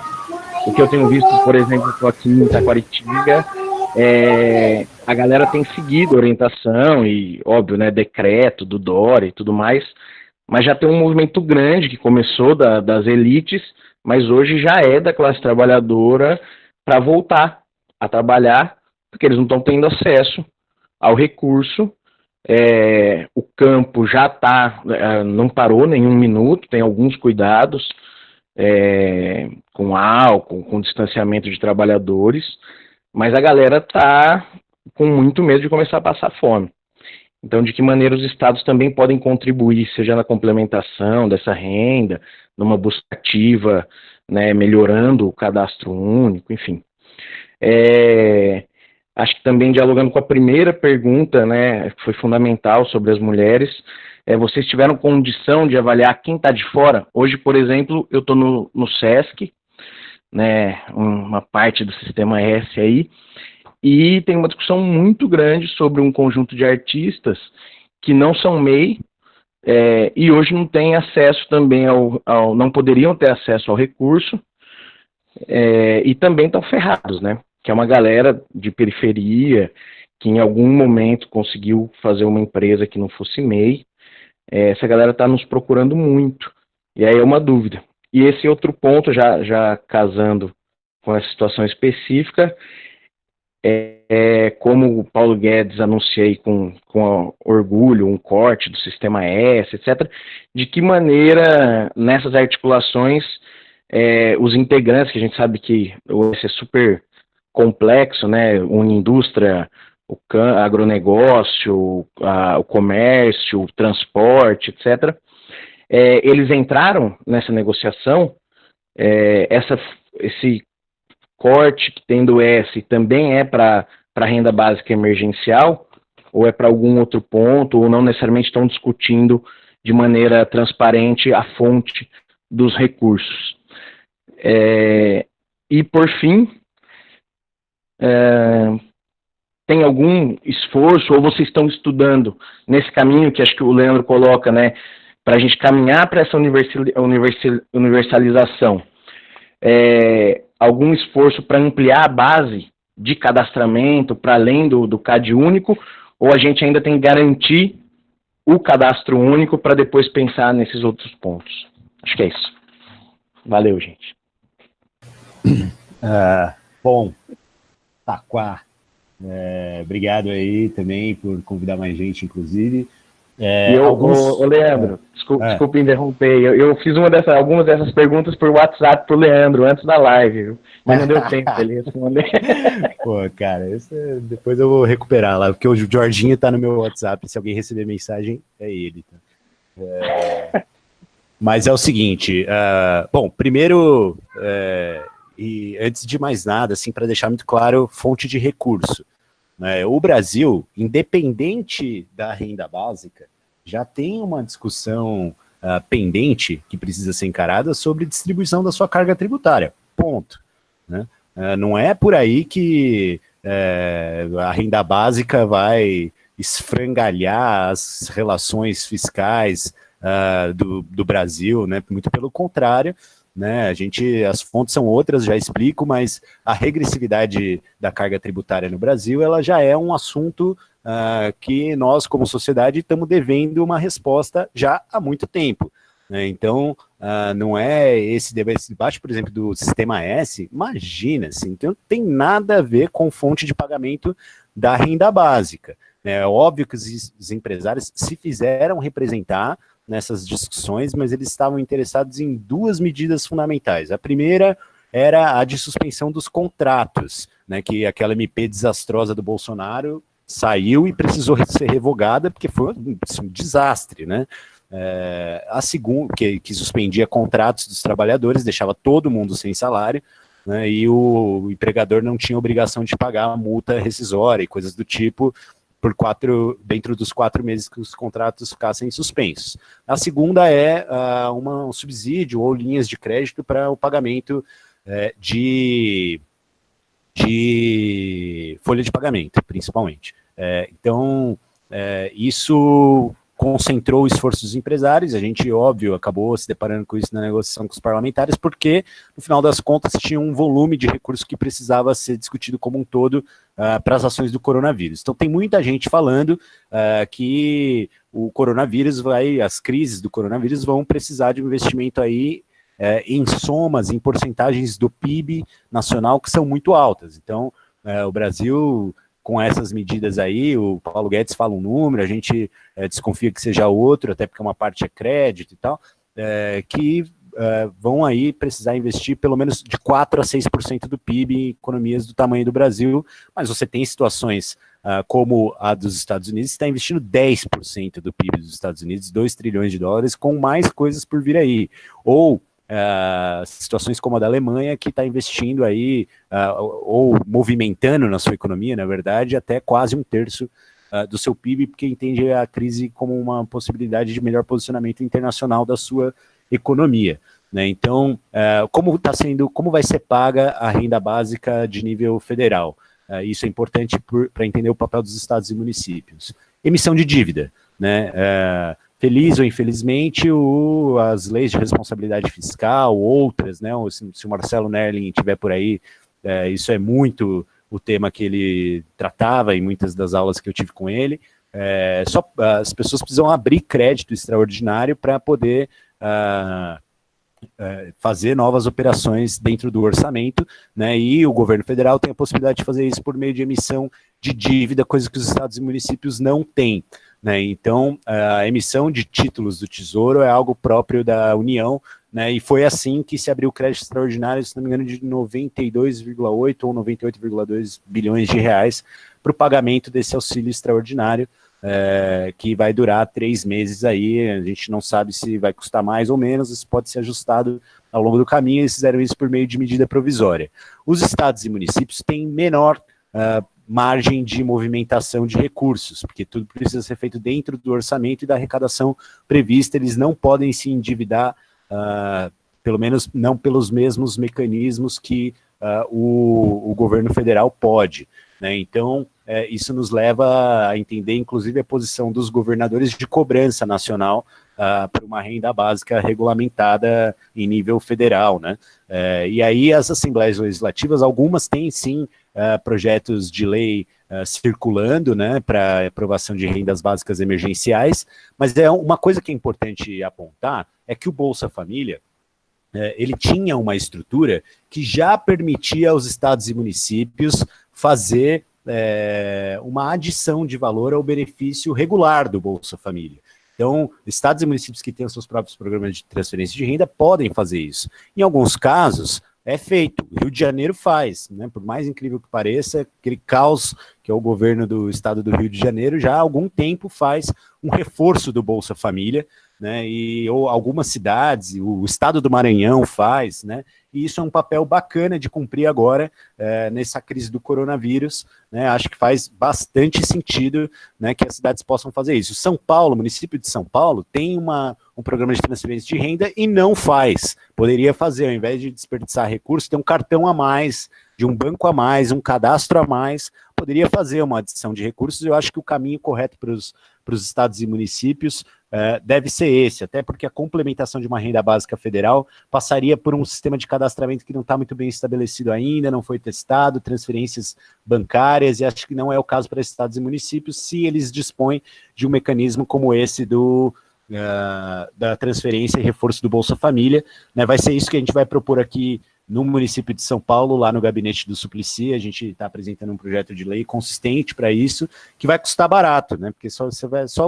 O que eu tenho visto, por exemplo, aqui em Itaquaritinga, a galera tem seguido a orientação e, óbvio, né, decreto do Dória e tudo mais, mas já tem um movimento grande que começou das elites, mas hoje já é da classe trabalhadora para voltar a trabalhar, porque eles não estão tendo acesso ao recurso. O campo já não parou nenhum minuto, tem alguns cuidados, com álcool, com distanciamento de trabalhadores, mas a galera está com muito medo de começar a passar fome. Então, de que maneira os estados também podem contribuir, seja na complementação dessa renda, numa busca ativa, né, melhorando o cadastro único, enfim. Acho que também dialogando com a primeira pergunta, né, que foi fundamental sobre as mulheres, vocês tiveram condição de avaliar quem está de fora? Hoje, por exemplo, eu estou no SESC, né, uma parte do Sistema S aí, e tem uma discussão muito grande sobre um conjunto de artistas que não são MEI, e hoje não têm acesso também não poderiam ter acesso ao recurso, e também estão ferrados, né? Que é uma galera de periferia que em algum momento conseguiu fazer uma empresa que não fosse MEI. Essa galera está nos procurando muito. E aí é uma dúvida. E esse outro ponto, já casando com essa situação específica, como o Paulo Guedes anunciei com orgulho, um corte do Sistema S, etc., de que maneira, nessas articulações, os integrantes, que a gente sabe que o S é super complexo, né, une indústria, o agronegócio, o comércio, o transporte, etc., eles entraram nessa negociação, esse corte que tem do S também é para renda básica emergencial, ou é para algum outro ponto, ou não necessariamente estão discutindo de maneira transparente a fonte dos recursos. E, por fim, tem algum esforço, ou vocês estão estudando nesse caminho que acho que o Leandro coloca, né, para a gente caminhar para essa universalização, algum esforço para ampliar a base de cadastramento para além do CAD único, ou a gente ainda tem que garantir o cadastro único para depois pensar nesses outros pontos? Acho que é isso. Valeu, gente. Bom, Taquá, obrigado aí também por convidar mais gente, inclusive. Leandro, desculpa interromper, eu fiz algumas dessas perguntas por WhatsApp pro Leandro antes da live, mas não deu tempo dele responder. Pô, cara, depois eu vou recuperar lá, porque o Jorginho tá no meu WhatsApp, se alguém receber mensagem, é ele. Tá? Mas é o seguinte, bom, primeiro, e antes de mais nada, assim, para deixar muito claro, fonte de recurso. O Brasil, independente da renda básica, já tem uma discussão pendente que precisa ser encarada sobre distribuição da sua carga tributária. Ponto. Né? Não é por aí que a renda básica vai esfrangalhar as relações fiscais do Brasil, né? Muito pelo contrário. Né, as fontes são outras, já explico, mas a regressividade da carga tributária no Brasil, ela já é um assunto que nós, como sociedade, estamos devendo uma resposta já há muito tempo. Né? Então, não é esse debate, por exemplo, do Sistema S, imagina, assim, então não tem nada a ver com fonte de pagamento da renda básica. Né? É óbvio que os empresários se fizeram representar nessas discussões, mas eles estavam interessados em duas medidas fundamentais. A primeira era a de suspensão dos contratos, né, que aquela MP desastrosa do Bolsonaro saiu e precisou ser revogada, porque foi um desastre, né? A segunda, que suspendia contratos dos trabalhadores, deixava todo mundo sem salário, né, e o empregador não tinha obrigação de pagar a multa rescisória e coisas do tipo, dentro dos 4 meses que os contratos ficassem suspensos. A segunda é um subsídio ou linhas de crédito para o pagamento de folha de pagamento, principalmente. Então, isso concentrou o esforço dos empresários, a gente, óbvio, acabou se deparando com isso na negociação com os parlamentares, porque, no final das contas, tinha um volume de recursos que precisava ser discutido como um todo para as ações do coronavírus. Então, tem muita gente falando que o coronavírus as crises do coronavírus vão precisar de um investimento aí em somas, em porcentagens do PIB nacional que são muito altas. Então, o Brasil, com essas medidas aí, o Paulo Guedes fala um número, a gente desconfia que seja outro, até porque uma parte é crédito e tal, que vão aí precisar investir pelo menos de 4% a 6% do PIB em economias do tamanho do Brasil, mas você tem situações como a dos Estados Unidos, que está investindo 10% do PIB dos Estados Unidos, 2 trilhões de dólares, com mais coisas por vir aí. Ou situações como a da Alemanha, que está investindo aí, ou movimentando na sua economia, na verdade, até quase 1/3 do seu PIB, porque entende a crise como uma possibilidade de melhor posicionamento internacional da sua economia. Né? Então, como vai ser paga a renda básica de nível federal? Isso é importante para entender o papel dos estados e municípios. Emissão de dívida, né? Feliz ou infelizmente, as leis de responsabilidade fiscal, outras, né? Se o Marcelo Nerlin estiver por aí, isso é muito o tema que ele tratava em muitas das aulas que eu tive com ele. As pessoas precisam abrir crédito extraordinário para poder fazer novas operações dentro do orçamento, né, e o governo federal tem a possibilidade de fazer isso por meio de emissão de dívida, coisa que os estados e municípios não têm, né, então a emissão de títulos do Tesouro é algo próprio da União, né, e foi assim que se abriu o crédito extraordinário, se não me engano, de 92,8 ou 98,2 bilhões de reais para o pagamento desse auxílio extraordinário, que vai durar 3 meses aí, a gente não sabe se vai custar mais ou menos, isso pode ser ajustado ao longo do caminho, eles fizeram isso por meio de medida provisória. Os estados e municípios têm menor margem de movimentação de recursos, porque tudo precisa ser feito dentro do orçamento e da arrecadação prevista, eles não podem se endividar, pelo menos não pelos mesmos mecanismos que o governo federal pode, né? Então, isso nos leva a entender, inclusive, a posição dos governadores de cobrança nacional para uma renda básica regulamentada em nível federal, né? E aí as assembleias legislativas, algumas têm sim projetos de lei circulando, né, para aprovação de rendas básicas emergenciais, mas uma coisa que é importante apontar é que o Bolsa Família, ele tinha uma estrutura que já permitia aos estados e municípios fazer uma adição de valor ao benefício regular do Bolsa Família. Então, estados e municípios que têm os seus próprios programas de transferência de renda podem fazer isso. Em alguns casos, é feito. O Rio de Janeiro faz, né? Por mais incrível que pareça, aquele caos que é o governo do estado do Rio de Janeiro já há algum tempo faz um reforço do Bolsa Família, né? Ou algumas cidades, o estado do Maranhão faz, né? E isso é um papel bacana de cumprir agora nessa crise do coronavírus, né? Acho que faz bastante sentido, né, que as cidades possam fazer isso. São Paulo, o município de São Paulo, tem um programa de transferência de renda e não faz. Poderia fazer, ao invés de desperdiçar recursos, ter um cartão a mais, de um banco a mais, um cadastro a mais, poderia fazer uma adição de recursos. Eu acho que o caminho correto para os estados e municípios deve ser esse, até porque a complementação de uma renda básica federal passaria por um sistema de cadastramento que não está muito bem estabelecido ainda, não foi testado, transferências bancárias, e acho que não é o caso para estados e municípios se eles dispõem de um mecanismo como esse da transferência e reforço do Bolsa Família, né? Vai ser isso que a gente vai propor aqui no município de São Paulo, lá no gabinete do Suplicy. A gente está apresentando um projeto de lei consistente para isso, que vai custar barato, né? Porque só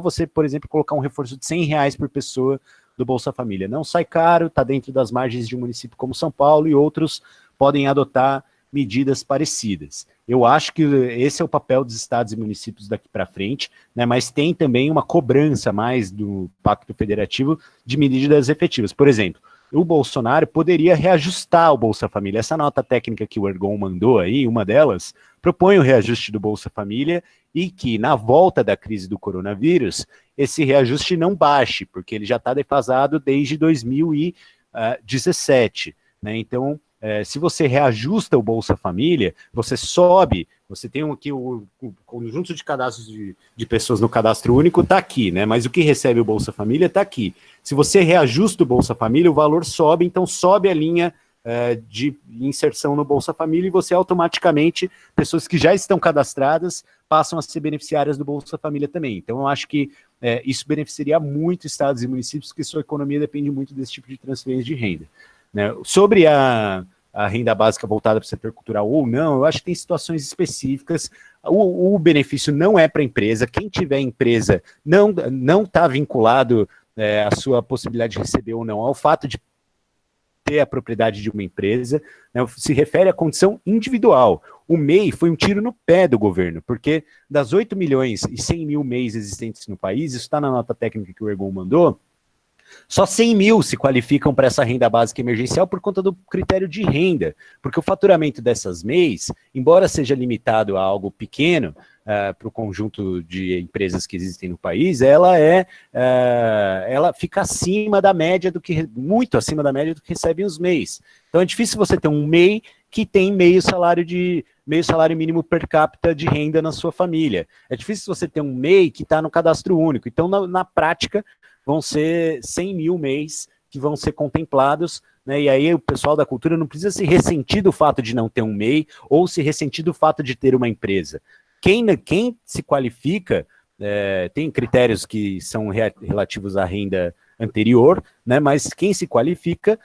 você, por exemplo, colocar um reforço de R$100 por pessoa do Bolsa Família. Não sai caro, está dentro das margens de um município como São Paulo, e outros podem adotar medidas parecidas. Eu acho que esse é o papel dos estados e municípios daqui para frente, né? Mas tem também uma cobrança mais do Pacto Federativo de medidas efetivas. Por exemplo, o Bolsonaro poderia reajustar o Bolsa Família. Essa nota técnica que o Ergon mandou aí, uma delas, propõe o reajuste do Bolsa Família e que, na volta da crise do coronavírus, esse reajuste não baixe, porque ele já está defasado desde 2017, né? Então, se você reajusta o Bolsa Família, você sobe, você tem aqui o conjunto de cadastros de pessoas no cadastro único está aqui, né? Mas o que recebe o Bolsa Família está aqui. Se você reajusta o Bolsa Família, o valor sobe, então sobe a linha de inserção no Bolsa Família e você automaticamente, pessoas que já estão cadastradas, passam a ser beneficiárias do Bolsa Família também. Então eu acho que isso beneficiaria muito estados e municípios, porque sua economia depende muito desse tipo de transferência de renda, né? Sobre a renda básica voltada para o setor cultural ou não, eu acho que tem situações específicas. O benefício não é para a empresa. Quem tiver empresa não está vinculado a sua possibilidade de receber ou não ao fato de ter a propriedade de uma empresa, né? Se refere à condição individual. O MEI foi um tiro no pé do governo, porque das 8 milhões e 100 mil MEIs existentes no país, isso está na nota técnica que o Ergon mandou, só 100 mil se qualificam para essa renda básica emergencial por conta do critério de renda, porque o faturamento dessas MEIs, embora seja limitado a algo pequeno para o conjunto de empresas que existem no país, ela fica acima da média muito acima da média do que recebem os MEIs. Então é difícil você ter um MEI que tem meio salário mínimo per capita de renda na sua família. É difícil você ter um MEI que está no cadastro único. Então, na prática, vão ser 100 mil MEIs que vão ser contemplados, né? E aí o pessoal da cultura não precisa se ressentir do fato de não ter um MEI ou se ressentir do fato de ter uma empresa. Quem se qualifica, tem critérios que são relativos à renda anterior, né? Mas quem se qualifica,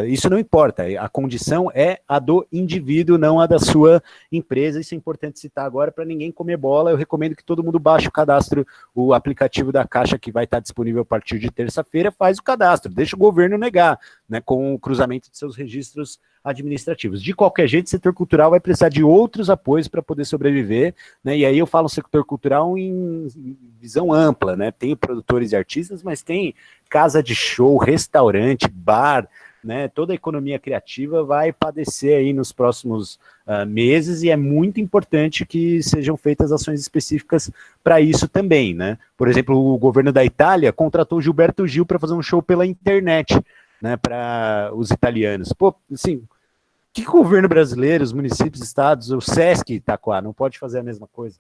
isso não importa, a condição é a do indivíduo, não a da sua empresa. Isso é importante citar agora para ninguém comer bola. Eu recomendo que todo mundo baixe o cadastro, o aplicativo da Caixa, que vai estar disponível a partir de terça-feira, faz o cadastro, deixa o governo negar, né, com o cruzamento de seus registros administrativos. De qualquer jeito, o setor cultural vai precisar de outros apoios para poder sobreviver, né? E aí eu falo setor cultural em visão ampla, né? Tem produtores e artistas, mas tem casa de show, restaurante, bar, né? Toda a economia criativa vai padecer aí nos próximos meses, e é muito importante que sejam feitas ações específicas para isso também, né? Por exemplo, o governo da Itália contratou Gilberto Gil para fazer um show pela internet, né, para os italianos. Pô, assim, que o governo brasileiro, os municípios, estados, o Sesc Itaquá não pode fazer a mesma coisa?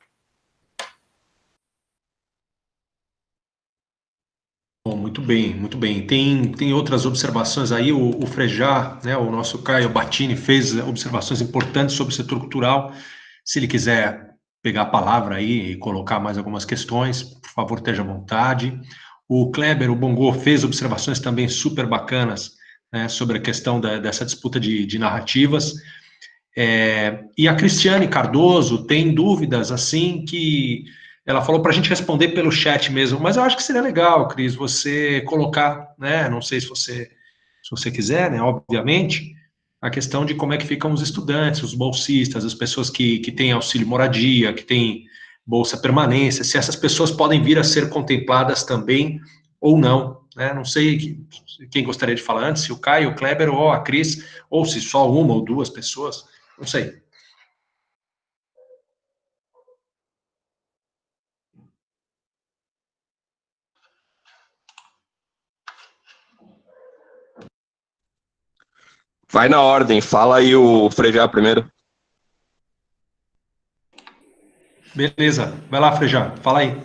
Bom, muito bem, muito bem. Tem outras observações aí, o Frejá, né, o nosso Caio Battini, fez observações importantes sobre o setor cultural. Se ele quiser pegar a palavra aí e colocar mais algumas questões, por favor, esteja à vontade. O Kleber, o Bongô, fez observações também super bacanas, né, sobre a questão dessa disputa de narrativas. E a Cristiane Cardoso tem dúvidas, assim, que ela falou para a gente responder pelo chat mesmo, mas eu acho que seria legal, Cris, você colocar, né, não sei se você quiser, né, obviamente, a questão de como é que ficam os estudantes, os bolsistas, as pessoas que têm auxílio moradia, que têm bolsa permanência, se essas pessoas podem vir a ser contempladas também ou não, né? Não sei quem gostaria de falar antes, se o Caio, o Kleber ou a Cris, ou se só uma ou duas pessoas, não sei. Vai na ordem, fala aí o Frejá primeiro. Beleza, vai lá, Frejá, fala aí.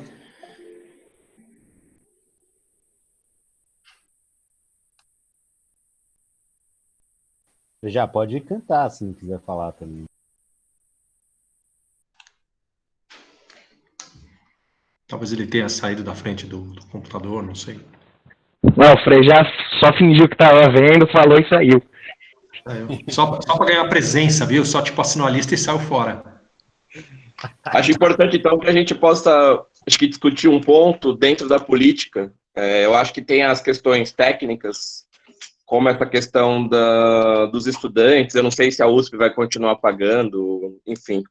Você já pode cantar, se não quiser falar também. Talvez ele tenha saído da frente do computador, não sei. Não, o Frejá só fingiu que estava vendo, falou e saiu. Só para ganhar presença, viu? Só tipo assinou a lista e saiu fora. Acho importante, então, que a gente possa, acho que, discutir um ponto dentro da política. Eu acho que tem as questões técnicas, como essa questão dos estudantes. Eu não sei se a USP vai continuar pagando, enfim.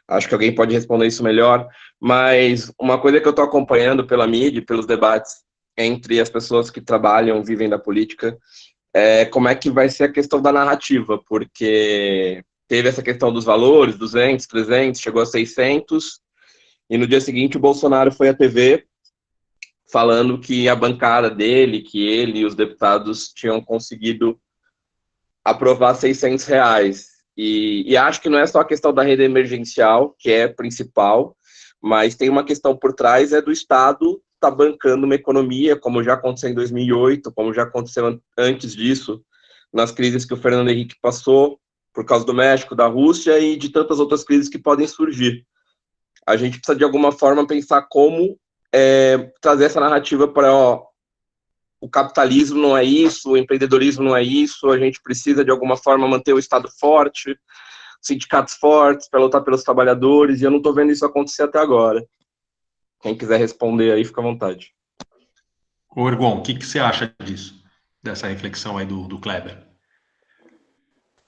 Acho que alguém pode responder isso melhor. Mas uma coisa que eu estou acompanhando pela mídia, pelos debates entre as pessoas que trabalham, vivem da política, como é que vai ser a questão da narrativa, porque teve essa questão dos valores, 200, 300, chegou a 600, e no dia seguinte o Bolsonaro foi à TV falando que a bancada dele, que ele e os deputados tinham conseguido aprovar R$ 600. E acho que não é só a questão da renda emergencial, que é principal, mas tem uma questão por trás, do Estado tá bancando uma economia, como já aconteceu em 2008, como já aconteceu antes disso, nas crises que o Fernando Henrique passou, por causa do México, da Rússia e de tantas outras crises que podem surgir. A gente precisa, de alguma forma, pensar como trazer essa narrativa para o capitalismo não é isso, o empreendedorismo não é isso, a gente precisa, de alguma forma, manter o Estado forte, sindicatos fortes, para lutar pelos trabalhadores, e eu não estou vendo isso acontecer até agora. Quem quiser responder aí, fica à vontade. Ô, Ergon, o que você acha disso? Dessa reflexão aí do Kleber?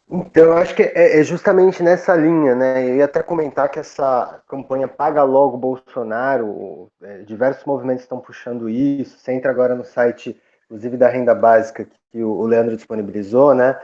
Então, eu acho que é justamente nessa linha, né? Eu ia até comentar que essa campanha Paga Logo Bolsonaro, diversos movimentos estão puxando isso. Você entra agora no site, inclusive da renda básica, que o Leandro disponibilizou, né?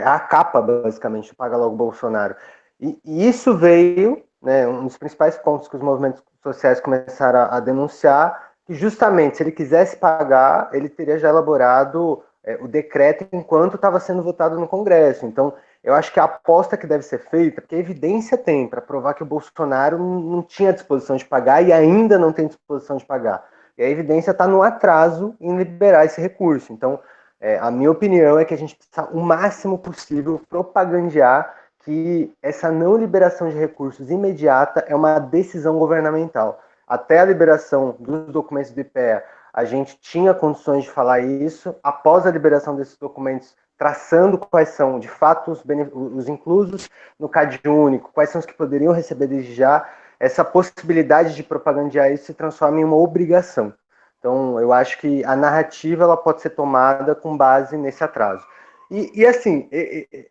A capa, basicamente, do Paga Logo Bolsonaro. E isso veio, né? Um dos principais pontos que os movimentos sociais começaram a denunciar, que justamente, se ele quisesse pagar, ele teria já elaborado o decreto enquanto estava sendo votado no Congresso. Então, eu acho que a aposta que deve ser feita, porque a evidência tem para provar que o Bolsonaro não tinha disposição de pagar e ainda não tem disposição de pagar. E a evidência está no atraso em liberar esse recurso. Então, a minha opinião é que a gente precisa, o máximo possível, propagandear que essa não liberação de recursos imediata é uma decisão governamental. Até a liberação dos documentos do IPEA, a gente tinha condições de falar isso, após a liberação desses documentos, traçando quais são, de fato, os inclusos no CAD único, quais são os que poderiam receber desde já, essa possibilidade de propagandear isso se transforma em uma obrigação. Então, eu acho que a narrativa ela pode ser tomada com base nesse atraso. E assim,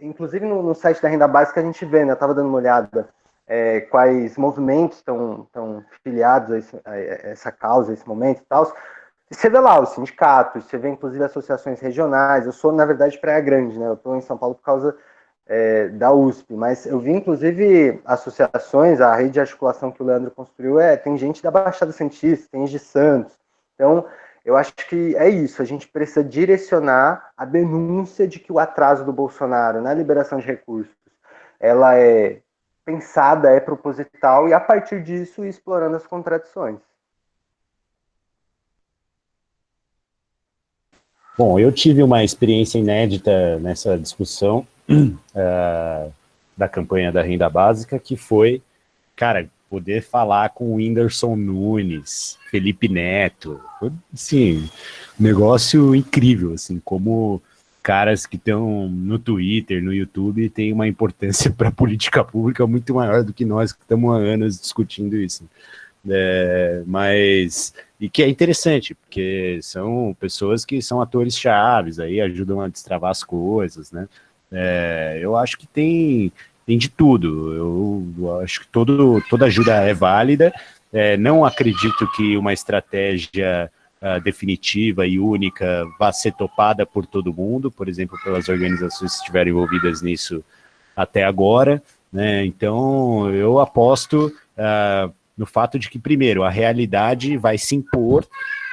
inclusive no site da Renda Básica a gente vê, né, eu estava dando uma olhada quais movimentos estão filiados a essa causa, a esse momento e tal. Você vê lá os sindicatos, você vê inclusive associações regionais. Eu sou, na verdade, Praia Grande, né? Eu estou em São Paulo por causa da USP, mas eu vi inclusive associações, a rede de articulação que o Leandro construiu, tem gente da Baixada Santista, tem gente de Santos. Então, eu acho que é isso, a gente precisa direcionar a denúncia de que o atraso do Bolsonaro na liberação de recursos, ela é pensada, é proposital, e a partir disso ir explorando as contradições. Bom, eu tive uma experiência inédita nessa discussão da campanha da renda básica, que foi, cara, poder falar com o Whindersson Nunes, Felipe Neto, foi, assim, um negócio incrível, assim, como caras que estão no Twitter, no YouTube, têm uma importância para a política pública muito maior do que nós que estamos há anos discutindo isso. Mas, e que é interessante, porque são pessoas que são atores chaves, aí ajudam a destravar as coisas, né? Eu acho que tem de tudo. Eu acho que toda ajuda é válida. Não acredito que uma estratégia definitiva e única vá ser topada por todo mundo, por exemplo, pelas organizações que estiveram envolvidas nisso até agora, né? Então, eu aposto no fato de que, primeiro, a realidade vai se impor,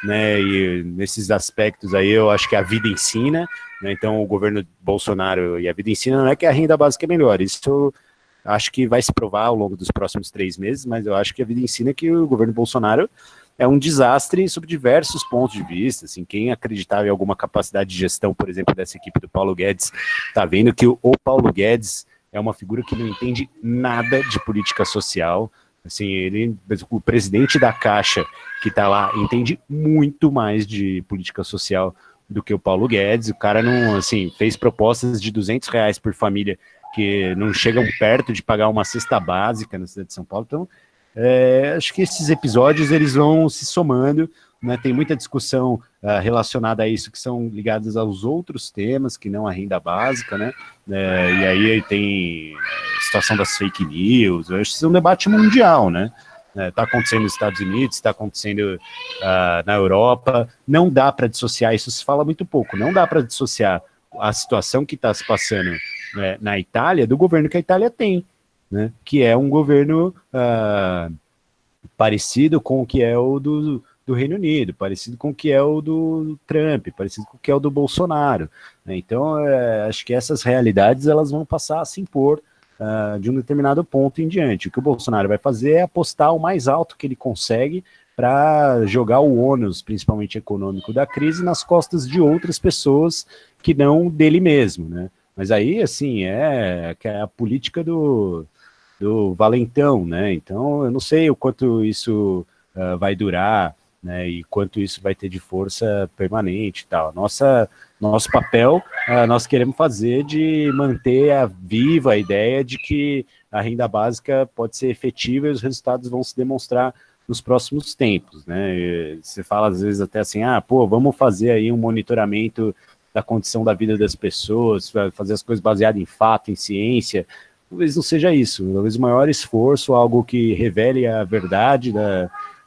né? E nesses aspectos aí eu acho que a vida ensina, né? Então o governo Bolsonaro e a vida ensina não é que a renda básica é melhor, isso eu acho que vai se provar ao longo dos próximos 3 meses, mas eu acho que a vida ensina que o governo Bolsonaro é um desastre sob diversos pontos de vista. Assim, quem acreditava em alguma capacidade de gestão, por exemplo, dessa equipe do Paulo Guedes, está vendo que o Paulo Guedes é uma figura que não entende nada de política social. Assim, o presidente da Caixa, que está lá, entende muito mais de política social do que o Paulo Guedes. O cara não, assim, fez propostas de R$200 por família que não chegam perto de pagar uma cesta básica na cidade de São Paulo. Então, acho que esses episódios eles vão se somando, né? Tem muita discussão relacionada a isso que são ligadas aos outros temas, que não a renda básica, né? E aí tem a situação das fake news. Eu acho que isso é um debate mundial, né? Está acontecendo nos Estados Unidos, está acontecendo na Europa. Não dá para dissociar, isso se fala muito pouco, não dá para dissociar a situação que está se passando, né, na Itália do governo que a Itália tem, né? Que é um governo parecido com o que é o do Reino Unido, parecido com o que é o do Trump, parecido com o que é o do Bolsonaro, né? Então, acho que essas realidades elas vão passar a se impor de um determinado ponto em diante. O que o Bolsonaro vai fazer é apostar o mais alto que ele consegue para jogar o ônus, principalmente econômico, da crise nas costas de outras pessoas que não dele mesmo, né? Mas aí, assim, é a política do valentão, né? Então, eu não sei o quanto isso vai durar, né, e quanto isso vai ter de força permanente e tal. Nosso papel, nós queremos fazer de manter viva a ideia de que a renda básica pode ser efetiva e os resultados vão se demonstrar nos próximos tempos, né? E você fala às vezes até assim, vamos fazer aí um monitoramento da condição da vida das pessoas, fazer as coisas baseadas em fato, em ciência. Talvez não seja isso, talvez o maior esforço, algo que revele a verdade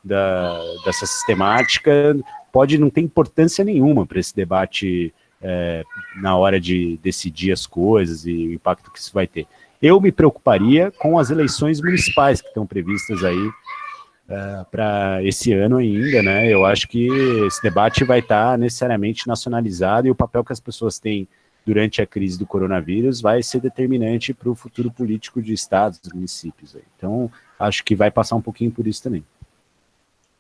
dessa sistemática, pode não ter importância nenhuma para esse debate na hora de decidir as coisas e o impacto que isso vai ter. Eu me preocuparia com as eleições municipais que estão previstas aí para esse ano ainda, né? Eu acho que esse debate vai estar necessariamente nacionalizado e o papel que as pessoas têm durante a crise do coronavírus vai ser determinante para o futuro político de estados, dos municípios aí. Então, acho que vai passar um pouquinho por isso também.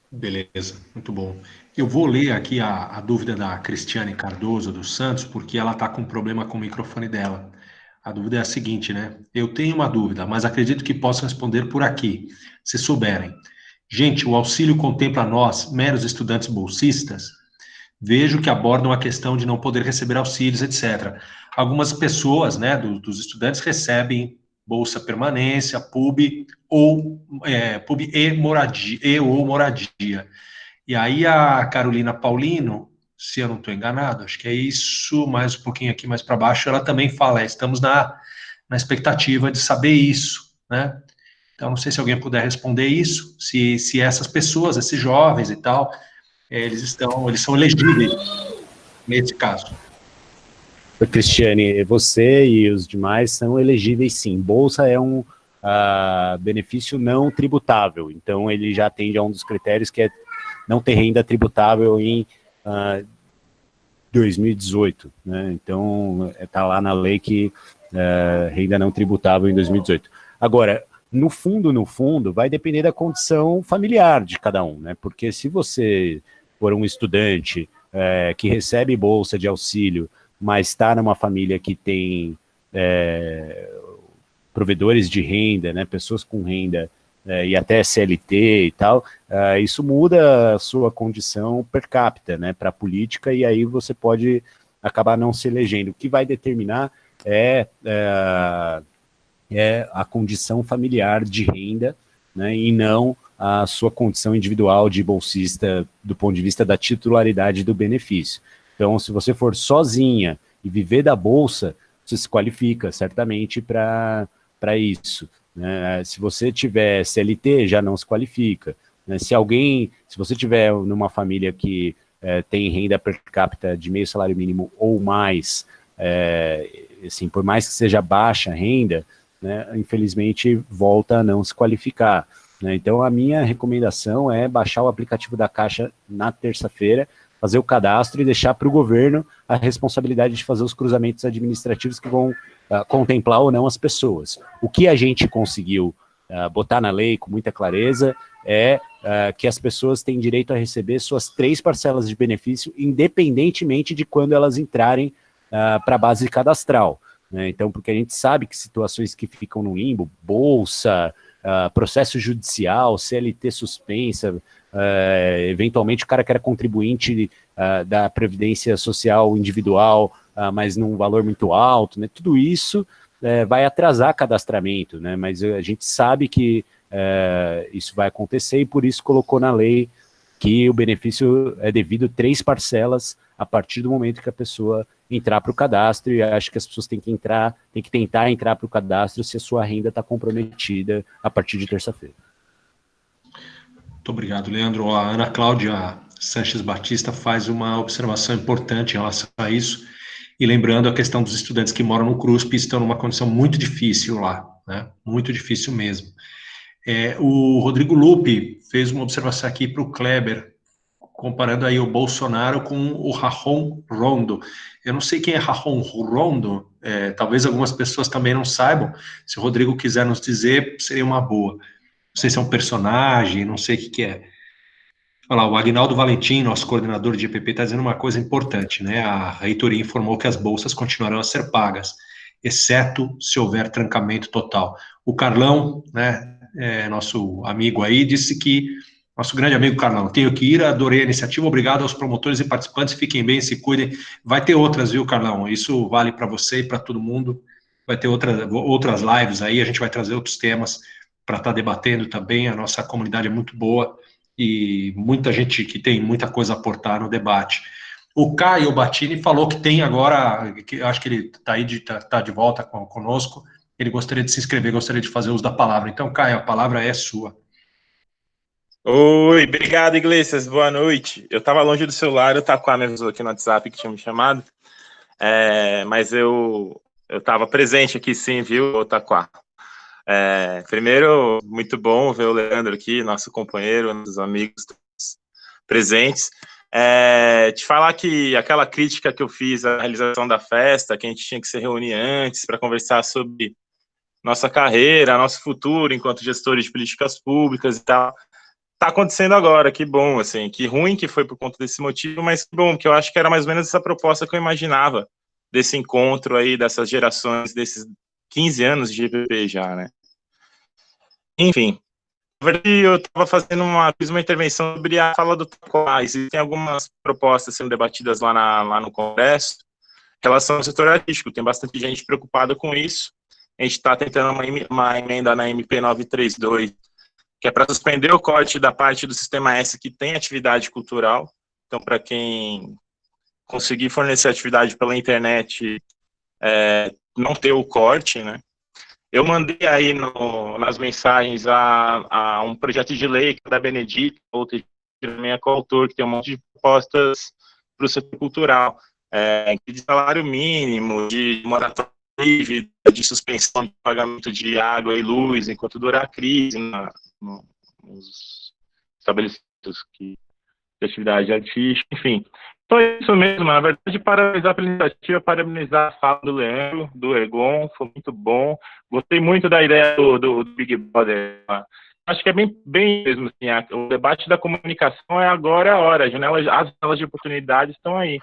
Beleza, muito bom. Eu vou ler aqui a dúvida da Cristiane Cardoso dos Santos, porque ela está com problema com o microfone dela. A dúvida é a seguinte, né? Eu tenho uma dúvida, mas acredito que possam responder por aqui, se souberem. Gente, o auxílio contempla nós, meros estudantes bolsistas? Vejo que abordam a questão de não poder receber auxílios, etc. Algumas pessoas, né, dos estudantes recebem bolsa permanência, PUB e moradia, ou moradia. E aí a Carolina Paulino, se eu não estou enganado, acho que é isso, mais um pouquinho aqui mais para baixo, ela também fala, estamos na expectativa de saber isso, né? Então, não sei se alguém puder responder isso, se essas pessoas, esses jovens e tal, eles são elegíveis nesse caso. Cristiane, você e os demais são elegíveis sim. Bolsa é um benefício não tributável, então ele já atende a um dos critérios que é não ter renda tributável em 2018, né? Então está lá na lei que renda não tributável em 2018. Agora, no fundo, vai depender da condição familiar de cada um, né? Porque se você for um estudante que recebe bolsa de auxílio, mas está numa família que tem provedores de renda, né? Pessoas com renda e até CLT e tal, isso muda a sua condição per capita, né? Para a política, e aí você pode acabar não se elegendo. O que vai determinar é a condição familiar de renda, né, e não a sua condição individual de bolsista do ponto de vista da titularidade do benefício. Então, se você for sozinha e viver da bolsa, você se qualifica certamente para isso, né? Se você tiver CLT, já não se qualifica, né? Se você tiver numa família que tem renda per capita de meio salário mínimo ou mais, assim, por mais que seja baixa renda, né, infelizmente volta a não se qualificar, né? Então a minha recomendação é baixar o aplicativo da Caixa na terça-feira, fazer o cadastro e deixar para o governo a responsabilidade de fazer os cruzamentos administrativos que vão contemplar ou não as pessoas. O que a gente conseguiu botar na lei com muita clareza é que as pessoas têm direito a receber suas 3 parcelas de benefício, independentemente de quando elas entrarem para a base cadastral, né? Então, porque a gente sabe que situações que ficam no limbo, bolsa, processo judicial, CLT suspensa, eventualmente o cara que era contribuinte da Previdência Social individual, mas num valor muito alto, né? Tudo isso vai atrasar cadastramento, né? Mas a gente sabe que isso vai acontecer e por isso colocou na lei que o benefício é devido 3 parcelas a partir do momento que a pessoa entrar para o cadastro, e acho que as pessoas têm que tentar entrar para o cadastro se a sua renda está comprometida a partir de terça-feira. Muito obrigado, Leandro. A Ana Cláudia Sanches Batista faz uma observação importante em relação a isso, e lembrando a questão dos estudantes que moram no CRUSP estão numa condição muito difícil lá, né? Muito difícil mesmo. O Rodrigo Lupe fez uma observação aqui para o Kleber, comparando aí o Bolsonaro com o Rajon Rondo. Eu não sei quem é Rajon Rondo, talvez algumas pessoas também não saibam. Se o Rodrigo quiser nos dizer, seria uma boa. Não sei se é um personagem, não sei o que é. Olha lá, o Agnaldo Valentim, nosso coordenador de EPP, está dizendo uma coisa importante, né? A reitoria informou que as bolsas continuarão a ser pagas, exceto se houver trancamento total. O Carlão, né, nosso amigo aí, disse que, nosso grande amigo Carlão, tenho que ir, adorei a iniciativa, obrigado aos promotores e participantes, fiquem bem, se cuidem. Vai ter outras, viu, Carlão? Isso vale para você e para todo mundo. Vai ter outras lives aí, a gente vai trazer outros temas para estar debatendo também. A nossa comunidade é muito boa e muita gente que tem muita coisa a aportar no debate. O Caio Battini falou que tem agora, que acho que ele está aí tá de volta conosco, ele gostaria de se inscrever, gostaria de fazer uso da palavra. Então, Caio, a palavra é sua. Oi, obrigado, Iglesias, boa noite. Eu estava longe do celular, o Taquá me avisou aqui no WhatsApp que tinha me chamado, mas eu estava presente aqui sim, viu, Taquá? Primeiro, muito bom ver o Leandro aqui, nosso companheiro, nossos amigos presentes. Te falar que aquela crítica que eu fiz à realização da festa, que a gente tinha que se reunir antes para conversar sobre nossa carreira, nosso futuro enquanto gestores de políticas públicas e tal, tá acontecendo agora, que bom, assim, que ruim que foi por conta desse motivo, mas que bom, que eu acho que era mais ou menos essa proposta que eu imaginava desse encontro aí, dessas gerações, desses 15 anos de EPP já, né? Enfim, Na verdade, eu estava fiz uma intervenção sobre a fala do Taquá. Existem algumas propostas sendo debatidas lá no Congresso em relação ao setor artístico. Tem bastante gente preocupada com isso. A gente está tentando uma emenda na MP 932, que é para suspender o corte da parte do Sistema S que tem atividade cultural. Então, para quem conseguir fornecer atividade pela internet, não ter o corte, né? Eu mandei aí nas mensagens a um projeto de lei que é da Benedita, outra também é coautor, que tem um monte de propostas para o setor cultural, de salário mínimo, de moratória livre, de suspensão de pagamento de água e luz enquanto durar a crise nos estabelecimentos de atividade artística, enfim. Então é isso mesmo, na verdade, parabenizar pela iniciativa, parabenizar a fala do Leandro, do Ergon, foi muito bom. Gostei muito da ideia do Big Brother. Acho que é bem mesmo, assim, o debate da comunicação é agora a hora, as janelas de oportunidades estão aí.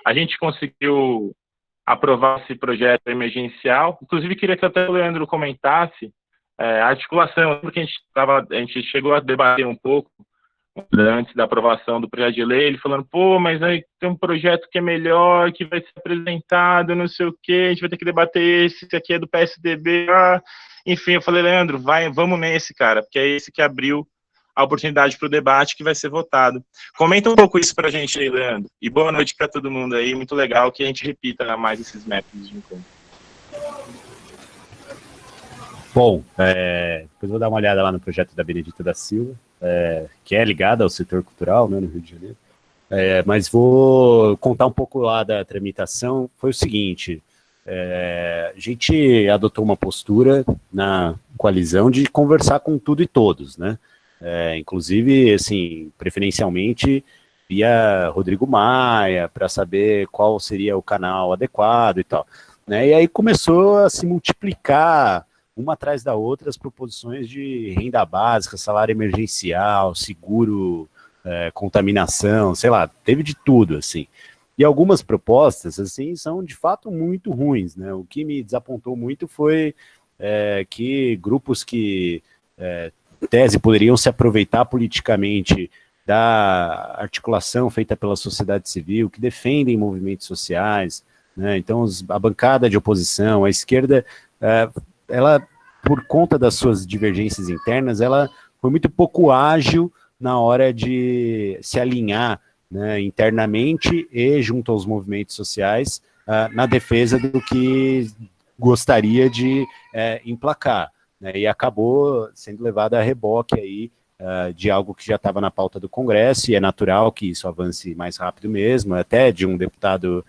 A gente conseguiu aprovar esse projeto emergencial, inclusive queria que até o Leandro comentasse a articulação, porque a gente chegou a debater um pouco antes da aprovação do projeto de lei, ele falando, pô, mas aí tem um projeto que é melhor, que vai ser apresentado, não sei o quê, a gente vai ter que debater esse aqui é do PSDB, enfim, eu falei, Leandro, vamos nesse, cara, porque é esse que abriu a oportunidade para o debate que vai ser votado. Comenta um pouco isso para a gente aí, Leandro, e boa noite para todo mundo aí, muito legal que a gente repita mais esses métodos de encontro. Bom, depois vou dar uma olhada lá no projeto da Benedita da Silva, que é ligado ao setor cultural, né, no Rio de Janeiro, mas vou contar um pouco lá da tramitação. Foi o seguinte, a gente adotou uma postura na coalizão de conversar com tudo e todos, né, inclusive, assim, preferencialmente via Rodrigo Maia, para saber qual seria o canal adequado e tal, né, e aí começou a se multiplicar uma atrás da outra, as proposições de renda básica, salário emergencial, seguro, contaminação, sei lá, teve de tudo, assim. E algumas propostas, assim, são de fato muito ruins, né? O que me desapontou muito foi que grupos que, tese, poderiam se aproveitar politicamente da articulação feita pela sociedade civil, que defendem movimentos sociais, né? Então, a bancada de oposição, a esquerda, ela, por conta das suas divergências internas, ela foi muito pouco ágil na hora de se alinhar, né, internamente e junto aos movimentos sociais, na defesa do que gostaria de emplacar, né, e acabou sendo levada a reboque aí, de algo que já estava na pauta do Congresso, e é natural que isso avance mais rápido mesmo, até de um deputado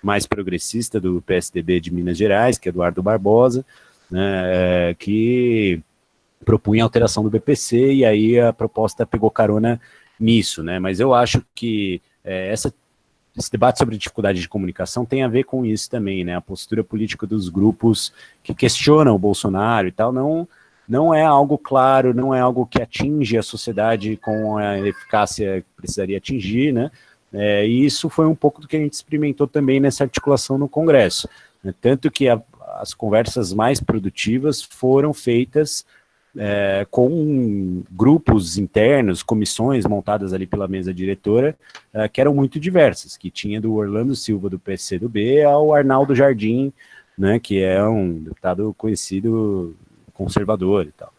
mais progressista do PSDB de Minas Gerais, que é Eduardo Barbosa, né, que propunha alteração do BPC, e aí a proposta pegou carona nisso, né, mas eu acho que esse debate sobre dificuldade de comunicação tem a ver com isso também, né, a postura política dos grupos que questionam o Bolsonaro e tal, não é algo claro, não é algo que atinge a sociedade com a eficácia que precisaria atingir, né, e isso foi um pouco do que a gente experimentou também nessa articulação no Congresso, né, tanto que as conversas mais produtivas foram feitas com grupos internos, comissões montadas ali pela mesa diretora, que eram muito diversas, que tinha do Orlando Silva, do PCdoB, ao Arnaldo Jardim, né, que é um deputado conhecido conservador e tal.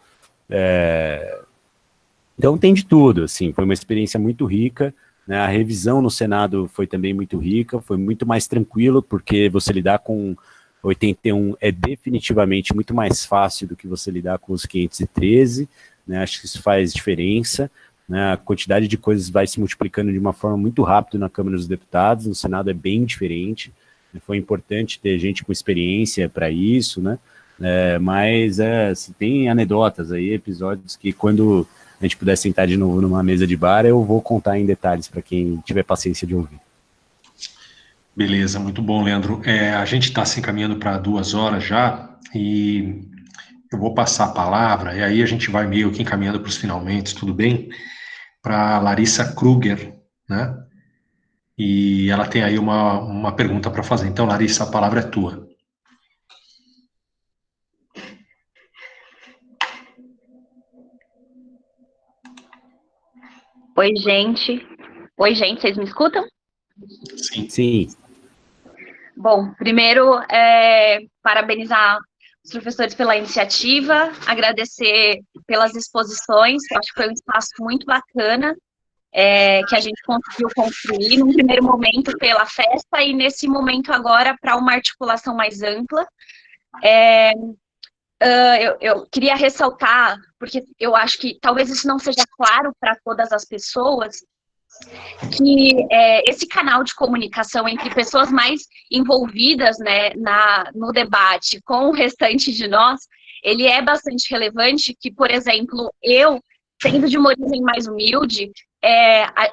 Então tem de tudo, assim, foi uma experiência muito rica, né, a revisão no Senado foi também muito rica, foi muito mais tranquilo, porque você lidar com 81 é definitivamente muito mais fácil do que você lidar com os 513, né, acho que isso faz diferença, né, a quantidade de coisas vai se multiplicando de uma forma muito rápida na Câmara dos Deputados, no Senado é bem diferente, foi importante ter gente com experiência para isso, né, mas tem anedotas aí, episódios que quando a gente puder sentar de novo numa mesa de bar, eu vou contar em detalhes para quem tiver paciência de ouvir. Beleza, muito bom, Leandro. A gente está se encaminhando para 2 horas já, e eu vou passar a palavra, e aí a gente vai meio que encaminhando para os finalmente, tudo bem? Para Larissa Kruger, né? E ela tem aí uma pergunta para fazer. Então, Larissa, a palavra é tua. Oi, gente. Oi, gente, vocês me escutam? Sim. Sim. Bom, primeiro, parabenizar os professores pela iniciativa, agradecer pelas exposições, eu acho que foi um espaço muito bacana, que a gente conseguiu construir, num primeiro momento pela festa, e nesse momento agora para uma articulação mais ampla. Eu queria ressaltar, porque eu acho que talvez isso não seja claro para todas as pessoas, que esse canal de comunicação entre pessoas mais envolvidas, né, no debate com o restante de nós, ele é bastante relevante, que, por exemplo, eu, sendo de uma origem mais humilde,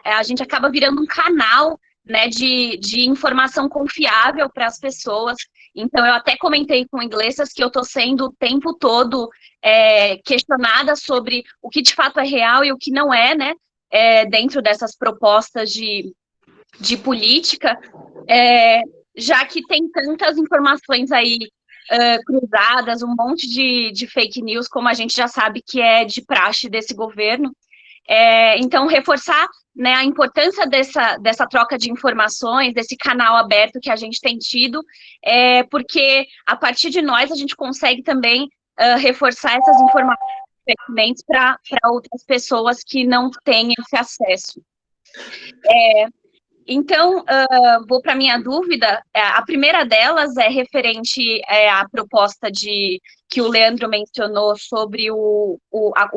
a gente acaba virando um canal, né, de informação confiável para as pessoas. Então, eu até comentei com Iglesias que eu estou sendo o tempo todo questionada sobre o que de fato é real e o que não é, né, dentro dessas propostas de política, já que tem tantas informações aí cruzadas, um monte de fake news, como a gente já sabe que é de praxe desse governo. Então, reforçar, né, a importância dessa troca de informações, desse canal aberto que a gente tem tido, porque a partir de nós a gente consegue também reforçar essas informações pertinentes para outras pessoas que não têm esse acesso. Então, vou para a minha dúvida. A primeira delas é referente à proposta que o Leandro mencionou sobre o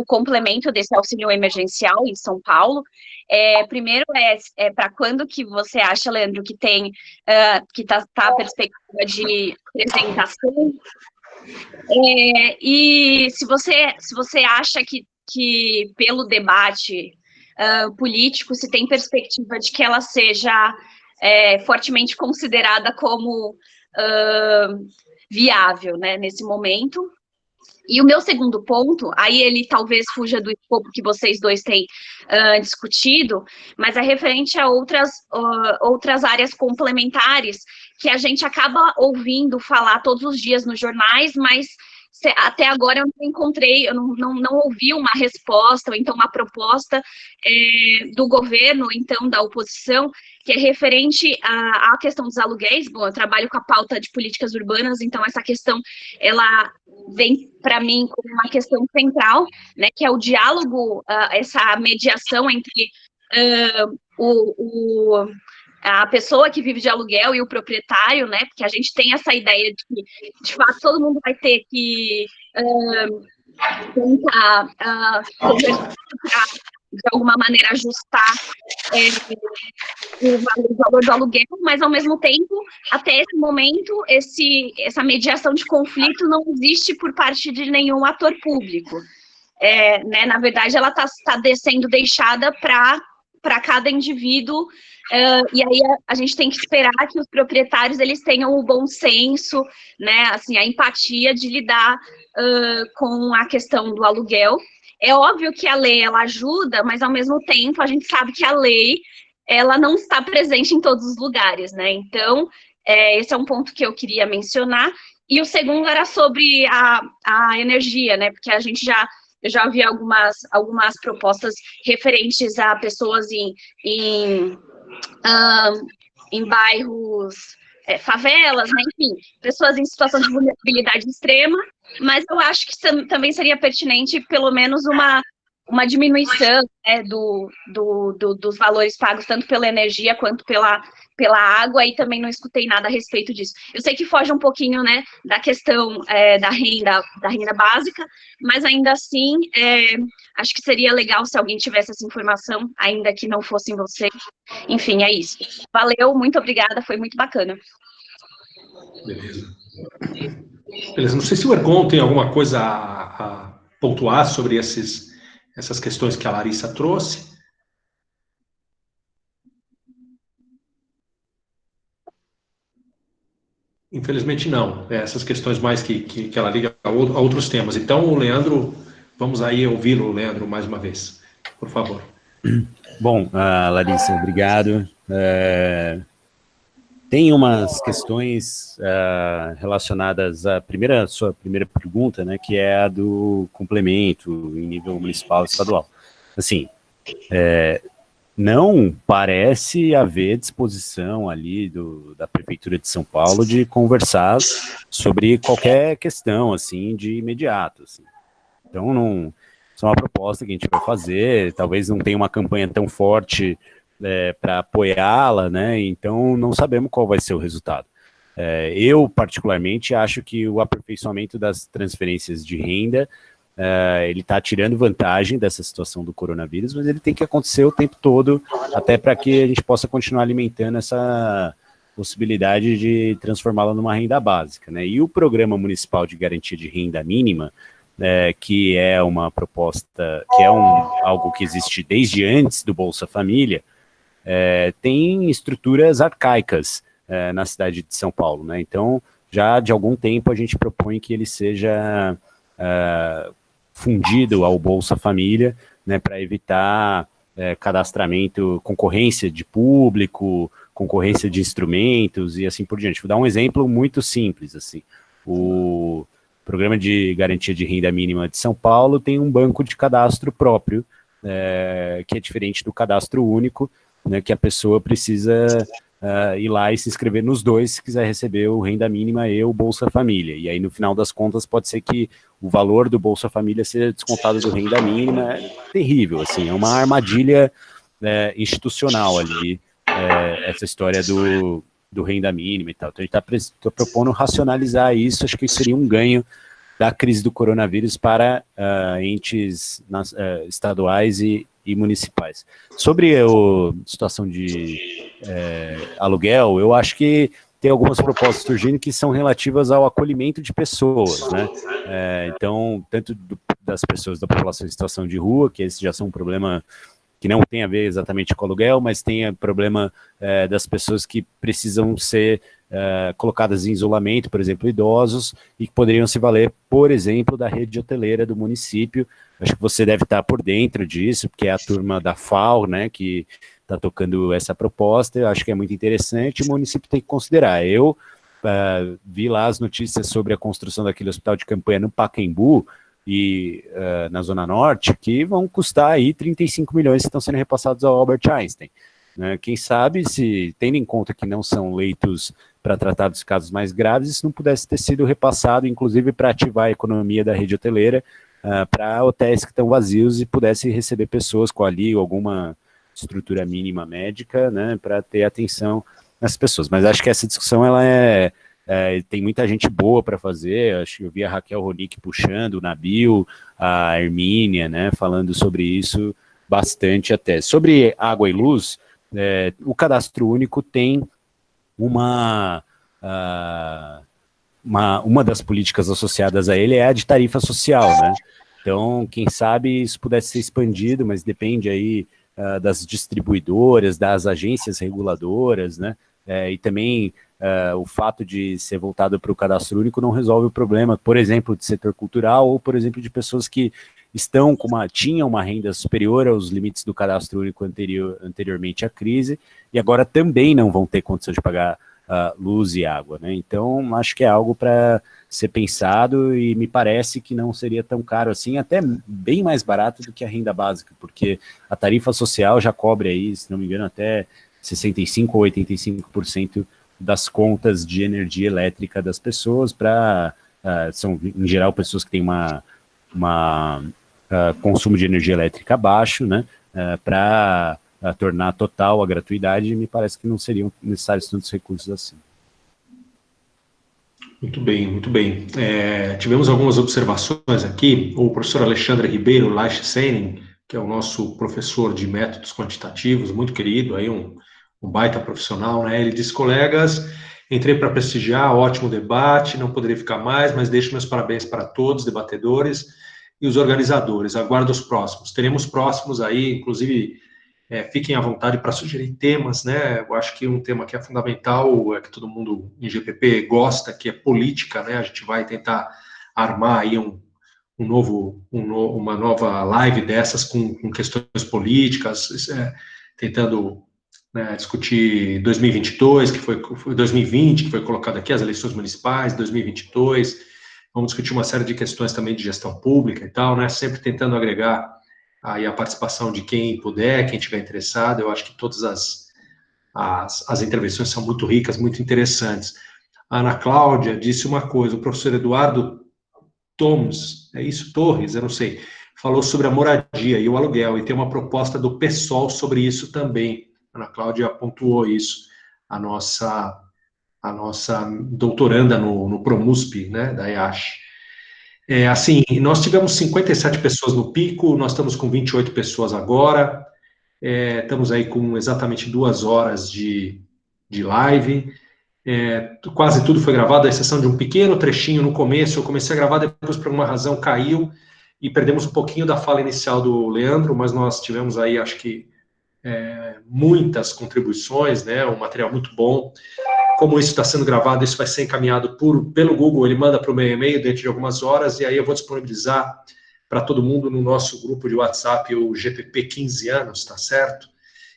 complemento desse auxílio emergencial em São Paulo. Primeiro, para quando que você acha, Leandro, que tem que tá a perspectiva de apresentação? E se você acha que pelo debate político se tem perspectiva de que ela seja fortemente considerada como viável, né, nesse momento. E o meu segundo ponto, aí ele talvez fuja do escopo que vocês dois têm discutido, mas é referente a outras áreas complementares que a gente acaba ouvindo falar todos os dias nos jornais, mas até agora eu não encontrei, eu não ouvi uma resposta, ou então uma proposta do governo, então da oposição, que é referente à questão dos aluguéis. Bom, eu trabalho com a pauta de políticas urbanas, então essa questão, ela vem para mim como uma questão central, né, que é o diálogo, essa mediação entre a pessoa que vive de aluguel e o proprietário, né, porque a gente tem essa ideia de que, de fato, todo mundo vai ter que tentar conversar para, de alguma maneira, ajustar o valor do aluguel, mas, ao mesmo tempo, até esse momento, essa mediação de conflito não existe por parte de nenhum ator público. Né, na verdade, ela está sendo deixada para cada indivíduo, e aí a gente tem que esperar que os proprietários eles tenham o bom senso, né, assim, a empatia de lidar com a questão do aluguel. É óbvio que a lei ela ajuda, mas ao mesmo tempo a gente sabe que a lei ela não está presente em todos os lugares, né? Então esse é um ponto que eu queria mencionar. E o segundo era sobre a energia, né? Porque a gente eu já vi algumas propostas referentes a pessoas em bairros, favelas, né? Enfim, pessoas em situação de vulnerabilidade extrema, mas eu acho que também seria pertinente, pelo menos, uma diminuição, né, dos valores pagos, tanto pela energia quanto pela água, e também não escutei nada a respeito disso. Eu sei que foge um pouquinho, né, da questão da renda básica, mas ainda assim, acho que seria legal se alguém tivesse essa informação, ainda que não fossem vocês. Enfim, é isso. Valeu, muito obrigada, foi muito bacana. Beleza, não sei se o Ergon tem alguma coisa a pontuar sobre essas questões que a Larissa trouxe. Infelizmente não, essas questões mais que ela liga a outros temas. Então, o Leandro, vamos aí ouvi-lo, Leandro, mais uma vez, por favor. Bom, Larissa, obrigado. Tem umas questões relacionadas à sua primeira pergunta, né, que é a do complemento em nível municipal e estadual. Assim, não parece haver disposição ali da Prefeitura de São Paulo de conversar sobre qualquer questão, assim, de imediato, assim. Então, não, isso é uma proposta que a gente vai fazer, talvez não tenha uma campanha tão forte para apoiá-la, né? Então, não sabemos qual vai ser o resultado. Eu, particularmente, acho que o aperfeiçoamento das transferências de renda, ele está tirando vantagem dessa situação do coronavírus, mas ele tem que acontecer o tempo todo, até para que a gente possa continuar alimentando essa possibilidade de transformá-la numa renda básica, né? E o Programa Municipal de Garantia de Renda Mínima, que é uma proposta, que é algo que existe desde antes do Bolsa Família, tem estruturas arcaicas na cidade de São Paulo, né? Então, já de algum tempo a gente propõe que ele seja fundido ao Bolsa Família, né, para evitar cadastramento, concorrência de público, concorrência de instrumentos e assim por diante. Vou dar um exemplo muito simples, assim. O Programa de Garantia de Renda Mínima de São Paulo tem um banco de cadastro próprio, que é diferente do cadastro único, né, que a pessoa precisa ir lá e se inscrever nos dois se quiser receber o Renda Mínima e o Bolsa Família. E aí, no final das contas, pode ser que o valor do Bolsa Família seja descontado do Renda Mínima. É terrível, assim, é uma armadilha institucional ali, essa história do Renda Mínima e tal. Então, a gente está propondo racionalizar isso, acho que seria um ganho da crise do coronavírus para entes estaduais e municipais. Sobre a situação de aluguel, eu acho que tem algumas propostas surgindo que são relativas ao acolhimento de pessoas, né? Então, tanto das pessoas da população em situação de rua, que esse já são um problema que não tem a ver exatamente com aluguel, mas tem o problema das pessoas que precisam ser colocadas em isolamento, por exemplo, idosos, e que poderiam se valer, por exemplo, da rede hoteleira do município. Acho que você deve estar por dentro disso, porque é a turma da FAO, né, que está tocando essa proposta. Eu acho que é muito interessante, o município tem que considerar. Eu vi lá as notícias sobre a construção daquele hospital de campanha no Pacaembu, e na Zona Norte, que vão custar aí 35 milhões que estão sendo repassados ao Albert Einstein. Quem sabe, se tendo em conta que não são leitos para tratar dos casos mais graves, isso não pudesse ter sido repassado, inclusive para ativar a economia da rede hoteleira, para hotéis que estão vazios e pudesse receber pessoas com ali alguma estrutura mínima médica, né, para ter atenção nas pessoas. Mas acho que essa discussão ela tem muita gente boa para fazer. Acho que eu vi a Raquel Ronick puxando, o Nabil, a Hermínia, né, falando sobre isso bastante até. Sobre água e luz, o cadastro único tem uma das políticas associadas a ele é a de tarifa social, né? Então, quem sabe isso pudesse ser expandido, mas depende aí das distribuidoras, das agências reguladoras, né? E também o fato de ser voltado para o cadastro único não resolve o problema, por exemplo, de setor cultural ou, por exemplo, de pessoas que tinham uma renda superior aos limites do cadastro único anteriormente à crise e agora também não vão ter condição de pagar luz e água, né? Então, acho que é algo para ser pensado e me parece que não seria tão caro assim, até bem mais barato do que a renda básica, porque a tarifa social já cobre aí, se não me engano, até 65% ou 85% das contas de energia elétrica das pessoas, são, em geral, pessoas que têm consumo de energia elétrica baixo, né, para tornar total a gratuidade, me parece que não seriam necessários tantos recursos assim. Muito bem, muito bem. Tivemos algumas observações aqui. O professor Alexandre Ribeiro Leich-Seinen, que é o nosso professor de métodos quantitativos, muito querido, aí um baita profissional, né? Ele diz: colegas, entrei para prestigiar, ótimo debate, não poderia ficar mais, mas deixo meus parabéns para todos, debatedores e os organizadores. Aguardo os próximos. Teremos próximos aí, inclusive, fiquem à vontade para sugerir temas, né? Eu acho que um tema que é fundamental, que todo mundo em GPP gosta, que é política, né? A gente vai tentar armar aí uma nova live dessas com questões políticas, tentando, né, discutir 2022, que foi 2020, que foi colocado aqui, as eleições municipais, 2022, vamos discutir uma série de questões também de gestão pública e tal, né, sempre tentando agregar aí a participação de quem puder, quem estiver interessado. Eu acho que todas as intervenções são muito ricas, muito interessantes. A Ana Cláudia disse uma coisa, o professor Eduardo Torres, eu não sei, falou sobre a moradia e o aluguel, e tem uma proposta do PSOL sobre isso também. A Ana Cláudia pontuou isso, a nossa doutoranda no ProMusp, né, da EASH. Assim, nós tivemos 57 pessoas no pico, nós estamos com 28 pessoas agora, estamos aí com exatamente 2 horas de live, quase tudo foi gravado, à exceção de um pequeno trechinho no começo. Eu comecei a gravar, depois por alguma razão caiu, e perdemos um pouquinho da fala inicial do Leandro, mas nós tivemos aí, acho que, muitas contribuições, né, um material muito bom. Como isso está sendo gravado, isso vai ser encaminhado pelo Google, ele manda para o meu e-mail dentro de algumas horas, e aí eu vou disponibilizar para todo mundo no nosso grupo de WhatsApp, o GPP 15 anos, tá certo?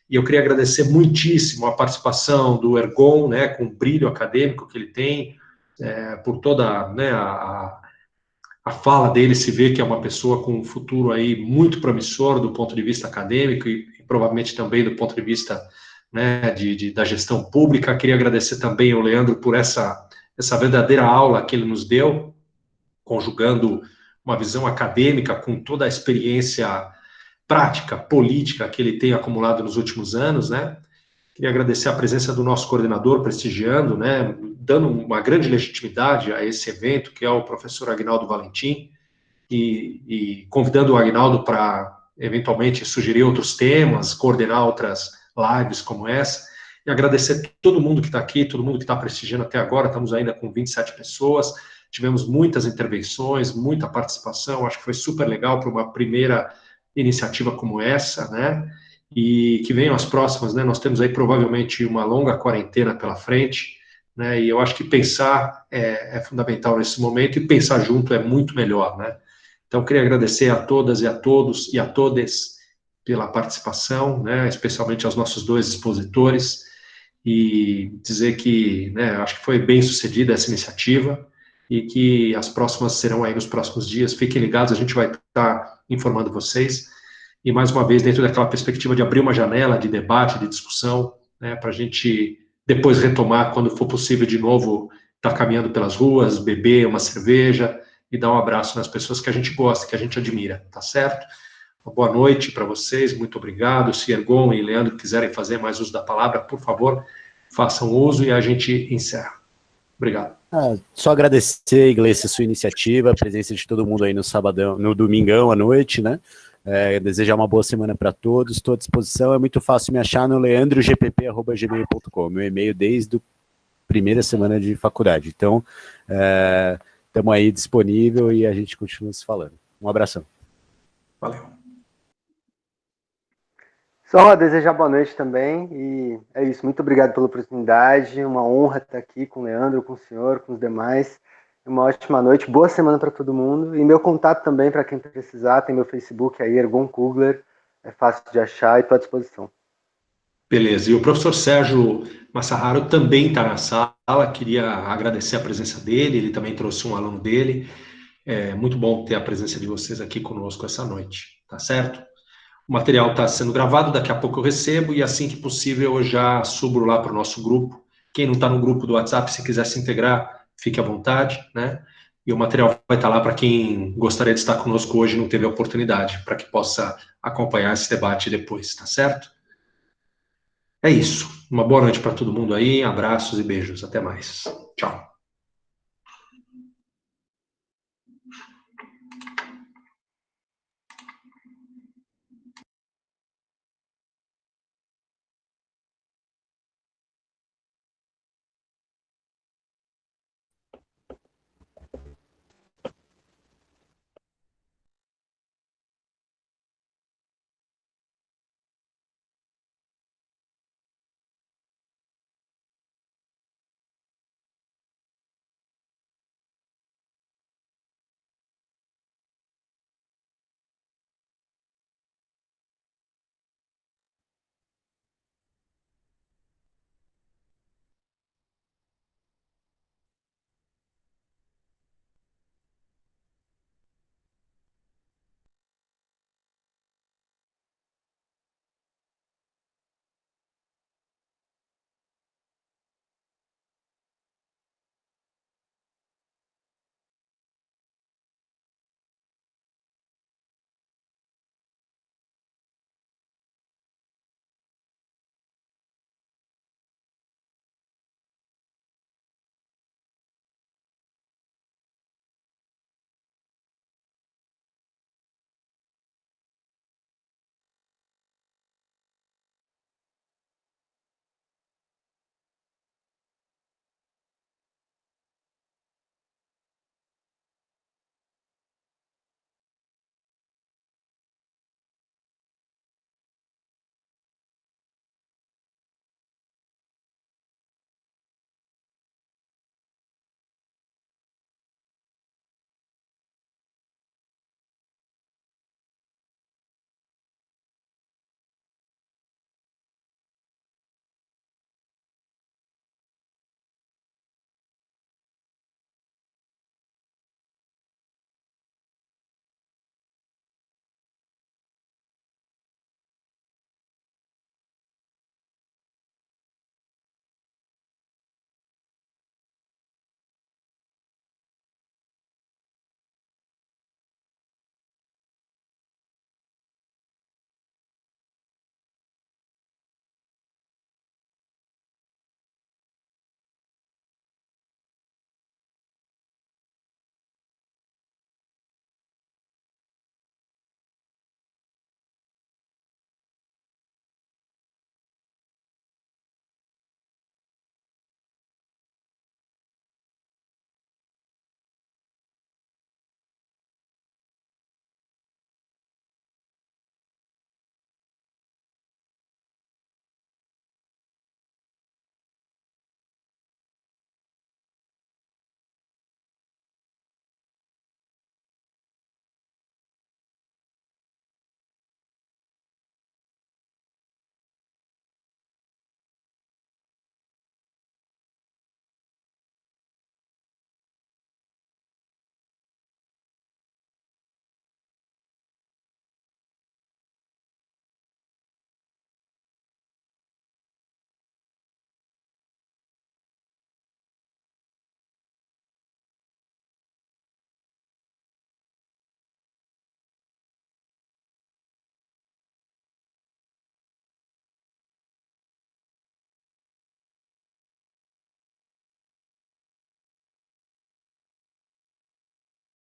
E eu queria agradecer muitíssimo a participação do Ergon, né, com o brilho acadêmico que ele tem, por toda, né, a fala dele, se vê que é uma pessoa com um futuro aí muito promissor do ponto de vista acadêmico e provavelmente também do ponto de vista, né, da gestão pública. Queria agradecer também ao Leandro por essa verdadeira aula que ele nos deu, conjugando uma visão acadêmica com toda a experiência prática, política que ele tem acumulado nos últimos anos, né? Queria agradecer a presença do nosso coordenador, prestigiando, né, dando uma grande legitimidade a esse evento, que é o professor Aguinaldo Valentim, e convidando o Aguinaldo para, eventualmente, sugerir outros temas, coordenar outras lives como essa, e agradecer todo mundo que está aqui, todo mundo que está prestigiando até agora. Estamos ainda com 27 pessoas, tivemos muitas intervenções, muita participação, acho que foi super legal para uma primeira iniciativa como essa, né, e que venham as próximas, né, nós temos aí provavelmente uma longa quarentena pela frente, né, e eu acho que pensar é fundamental nesse momento, e pensar junto é muito melhor, né. Então, queria agradecer a todas e a todos e a todas pela participação, né, especialmente aos nossos 2 expositores, e dizer que, né, acho que foi bem sucedida essa iniciativa, e que as próximas serão aí nos próximos dias. Fiquem ligados, a gente vai estar informando vocês, e mais uma vez, dentro daquela perspectiva de abrir uma janela de debate, de discussão, né, para a gente depois retomar, quando for possível de novo, estar caminhando pelas ruas, beber uma cerveja, e dar um abraço nas pessoas que a gente gosta, que a gente admira, tá certo? Uma boa noite para vocês, muito obrigado. Se Ergon e Leandro quiserem fazer mais uso da palavra, por favor, façam uso, e a gente encerra. Obrigado. Só agradecer, Iglesias, a sua iniciativa, a presença de todo mundo aí no sabadão, no domingão à noite, né? Desejar uma boa semana para todos, estou à disposição. É muito fácil me achar no leandrogpp@gmail.com, meu e-mail desde a primeira semana de faculdade. Então, estamos aí disponível e a gente continua se falando. Um abração. Valeu. Só desejar boa noite também, e é isso, muito obrigado pela oportunidade, uma honra estar aqui com o Leandro, com o senhor, com os demais. Uma ótima noite, boa semana para todo mundo, e meu contato também, para quem precisar, tem meu Facebook aí, Ergon Kugler, é fácil de achar e estou à disposição. Beleza, e o professor Sérgio Massaharo também está na sala, queria agradecer a presença dele, ele também trouxe um aluno dele. É muito bom ter a presença de vocês aqui conosco essa noite, tá certo? O material está sendo gravado, daqui a pouco eu recebo, e assim que possível eu já subo lá para o nosso grupo. Quem não está no grupo do WhatsApp, se quiser se integrar, fique à vontade, né? E o material vai estar lá para quem gostaria de estar conosco hoje e não teve a oportunidade, para que possa acompanhar esse debate depois, tá certo? É isso. Uma boa noite para todo mundo aí, abraços e beijos. Até mais. Tchau.